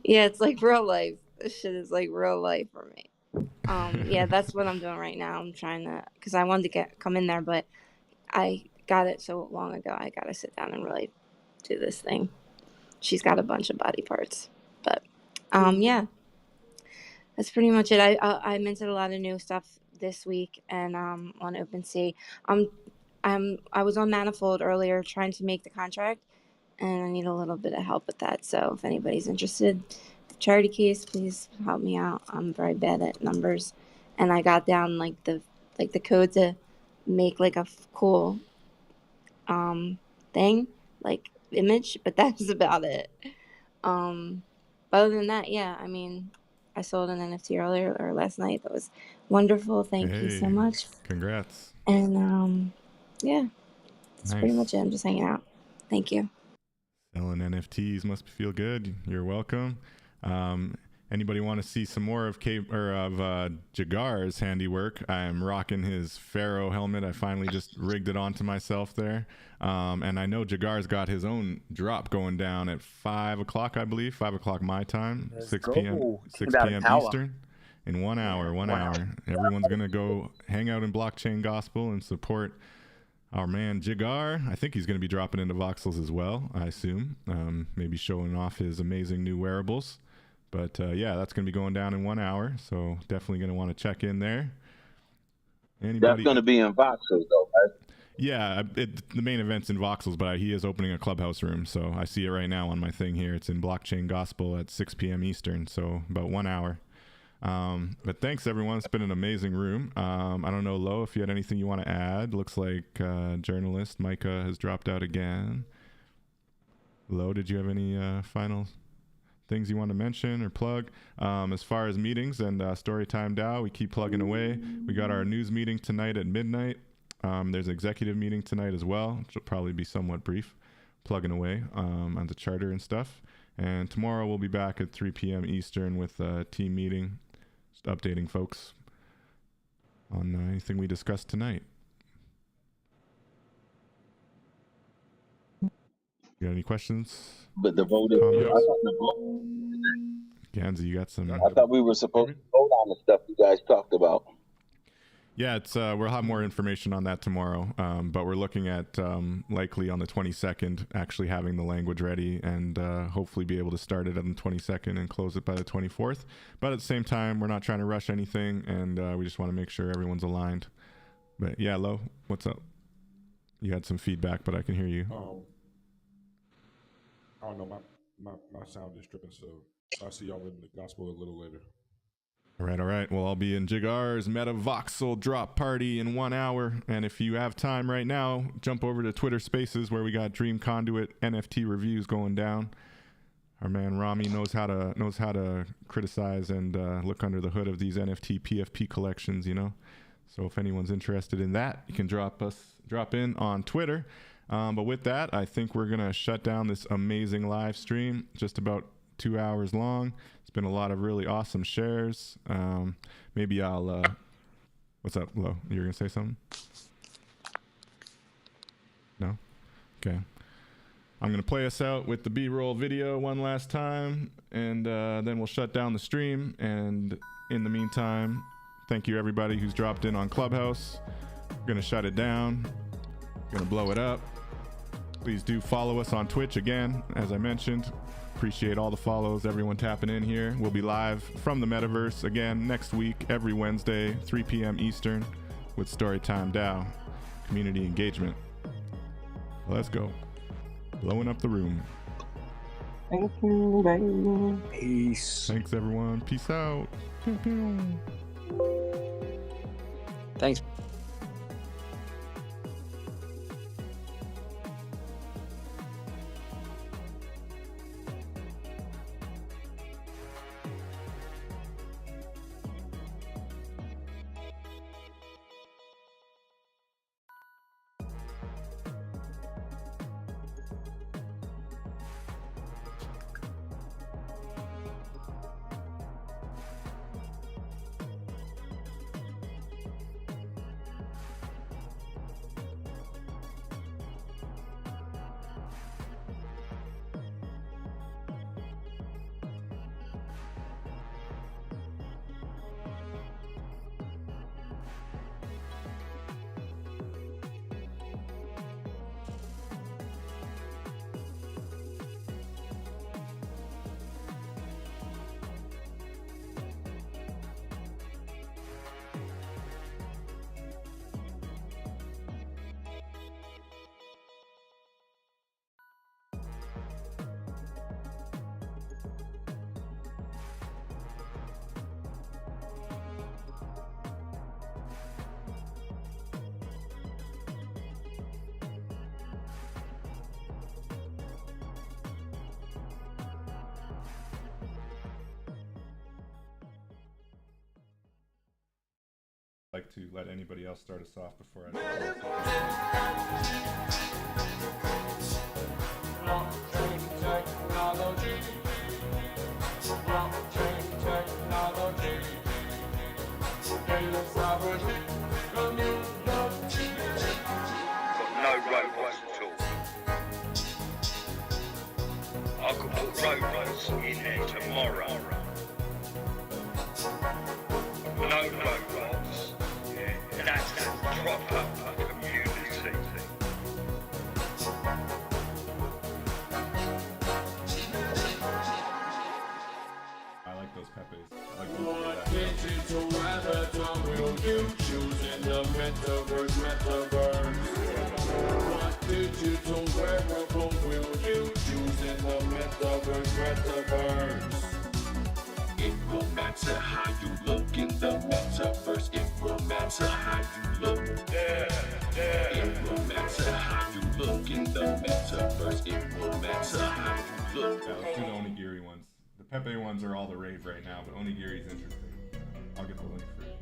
Yeah, it's like real life. This shit is like real life for me. Yeah, that's what I'm doing right now. I'm trying to, because I wanted to come in there, but I got it so long ago. I got to sit down and really do this thing. She's got a bunch of body parts, but yeah, that's pretty much it. I minted a lot of new stuff this week and on OpenSea. I was on Manifold earlier trying to make the contract, and I need a little bit of help with that. So if anybody's interested, charity case, please help me out. I'm very bad at numbers, and I got down like the code to make like a cool thing, like image, but that's about it. But other than that, yeah, I mean, I sold an NFT earlier or last night. That was wonderful. Thank you so Hey, much. congrats. And yeah, that's pretty much Nice. it. I'm just hanging out. Thank you. Selling NFTs must feel good. You're welcome. Anybody want to see some more of Jagar's handiwork? I'm rocking his Pharaoh helmet. I finally just rigged it onto myself there. And I know Jagar's got his own drop going down at 5 o'clock, I believe. 5 o'clock my time, Let's 6 go. p.m. 6 Came out of p.m. tower. Eastern. In 1 hour, one 1 hour. hour. Everyone's going to go hang out in Blockchain Gospel and support our man Jagar. I think he's going to be dropping into Voxels as well, I assume. Maybe showing off his amazing new wearables. But yeah, that's going to be going down in 1 hour. So definitely going to want to check in there. That's going to be in Voxels, though, right? Yeah, the main event's in Voxels, but he is opening a clubhouse room. So I see it right now on my thing here. It's in Blockchain Gospel at 6 p.m. Eastern. So about 1 hour. But thanks, everyone. It's been an amazing room. I don't know, Lo, if you had anything you want to add. Looks like journalist Micah has dropped out again. Lo, did you have any final things you want to mention or plug? As far as meetings and Storytime DAO, we keep plugging away. We got our news meeting tonight at midnight. There's an executive meeting tonight as well, which will probably be somewhat brief, plugging away on the charter and stuff. And tomorrow we'll be back at 3 p.m. Eastern with a team meeting, just updating folks on anything we discussed tonight. You got any questions? But the vote is. Ganzi, you got some? I thought we were supposed to vote on the stuff you guys talked about. Yeah, it's we'll have more information on that tomorrow, but we're looking at likely on the 22nd actually having the language ready and hopefully be able to start it on the 22nd and close it by the 24th. But at the same time, we're not trying to rush anything, and we just want to make sure everyone's aligned. But yeah, Lo, what's up? You had some feedback, but I can hear you. I don't know, my sound is tripping, so I'll see y'all in the gospel a little later. All right. Well, I'll be in Jagar's Meta Voxel drop party in 1 hour. And if you have time right now, jump over to Twitter Spaces where we got Dream Conduit NFT reviews going down. Our man Rami knows how to criticize and look under the hood of these NFT PFP collections, you know. So if anyone's interested in that, you can drop in on Twitter. But with that, I think we're gonna shut down this amazing live stream. Just about 2 hours long. It's been a lot of really awesome shares. Maybe I'll what's up, Lo? You're gonna say something? No? Okay. I'm gonna play us out with the B-roll video one last time, and then we'll shut down the stream. And in the meantime, thank you everybody who's dropped in on Clubhouse. We're gonna shut it down. Gonna blow it up. Please do follow us on Twitch again, as I mentioned. Appreciate all the follows, everyone tapping in here. We'll be live from the metaverse again next week, every Wednesday, 3 p.m. Eastern, with Storytime DAO, community engagement. Well, let's go. Blowing up the room. Thank you, bye. Peace. Thanks, everyone. Peace out. Pew, pew. Thanks. like to let anybody else start us off before I Blockchain technology. Blockchain technology. Data sovereignty. Community. No robots at all. I could put robots in there tomorrow. No robots. Yeah, that's proper community. I like those Pepes. I like What digital avatar will you choose in the metaverse? What digital wearable will you choose in the metaverse? It will matter how you look in the metaverse. It will matter how you look. It will matter how you look in the metaverse. It will matter how you look. Yeah, let's do the onigiri ones. The Pepe ones are all the rave right now, but onigiri is interesting. I'll get the link for it.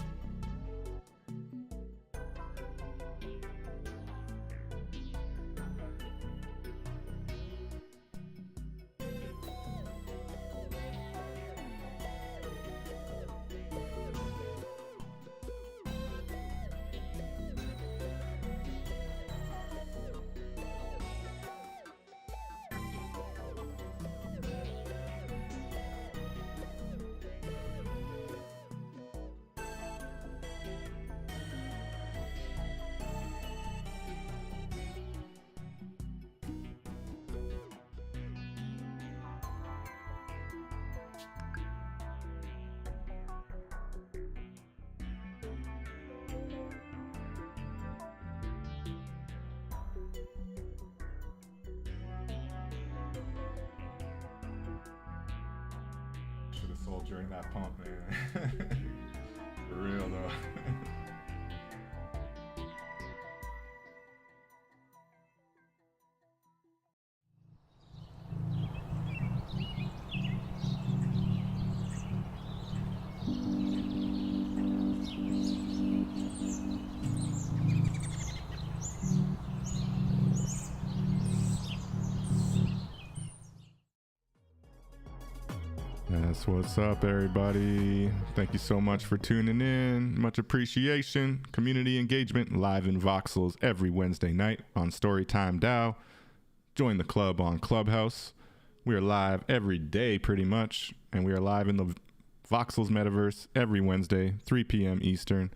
Should have sold during that pump, man. For real though. That's what's up, everybody. Thank you so much for tuning in. Much appreciation. Community engagement live in Voxels every Wednesday night on Storytime DAO. Join the club on Clubhouse. We are live every day pretty much, and we are live in the Voxels metaverse every Wednesday, 3 p.m. Eastern.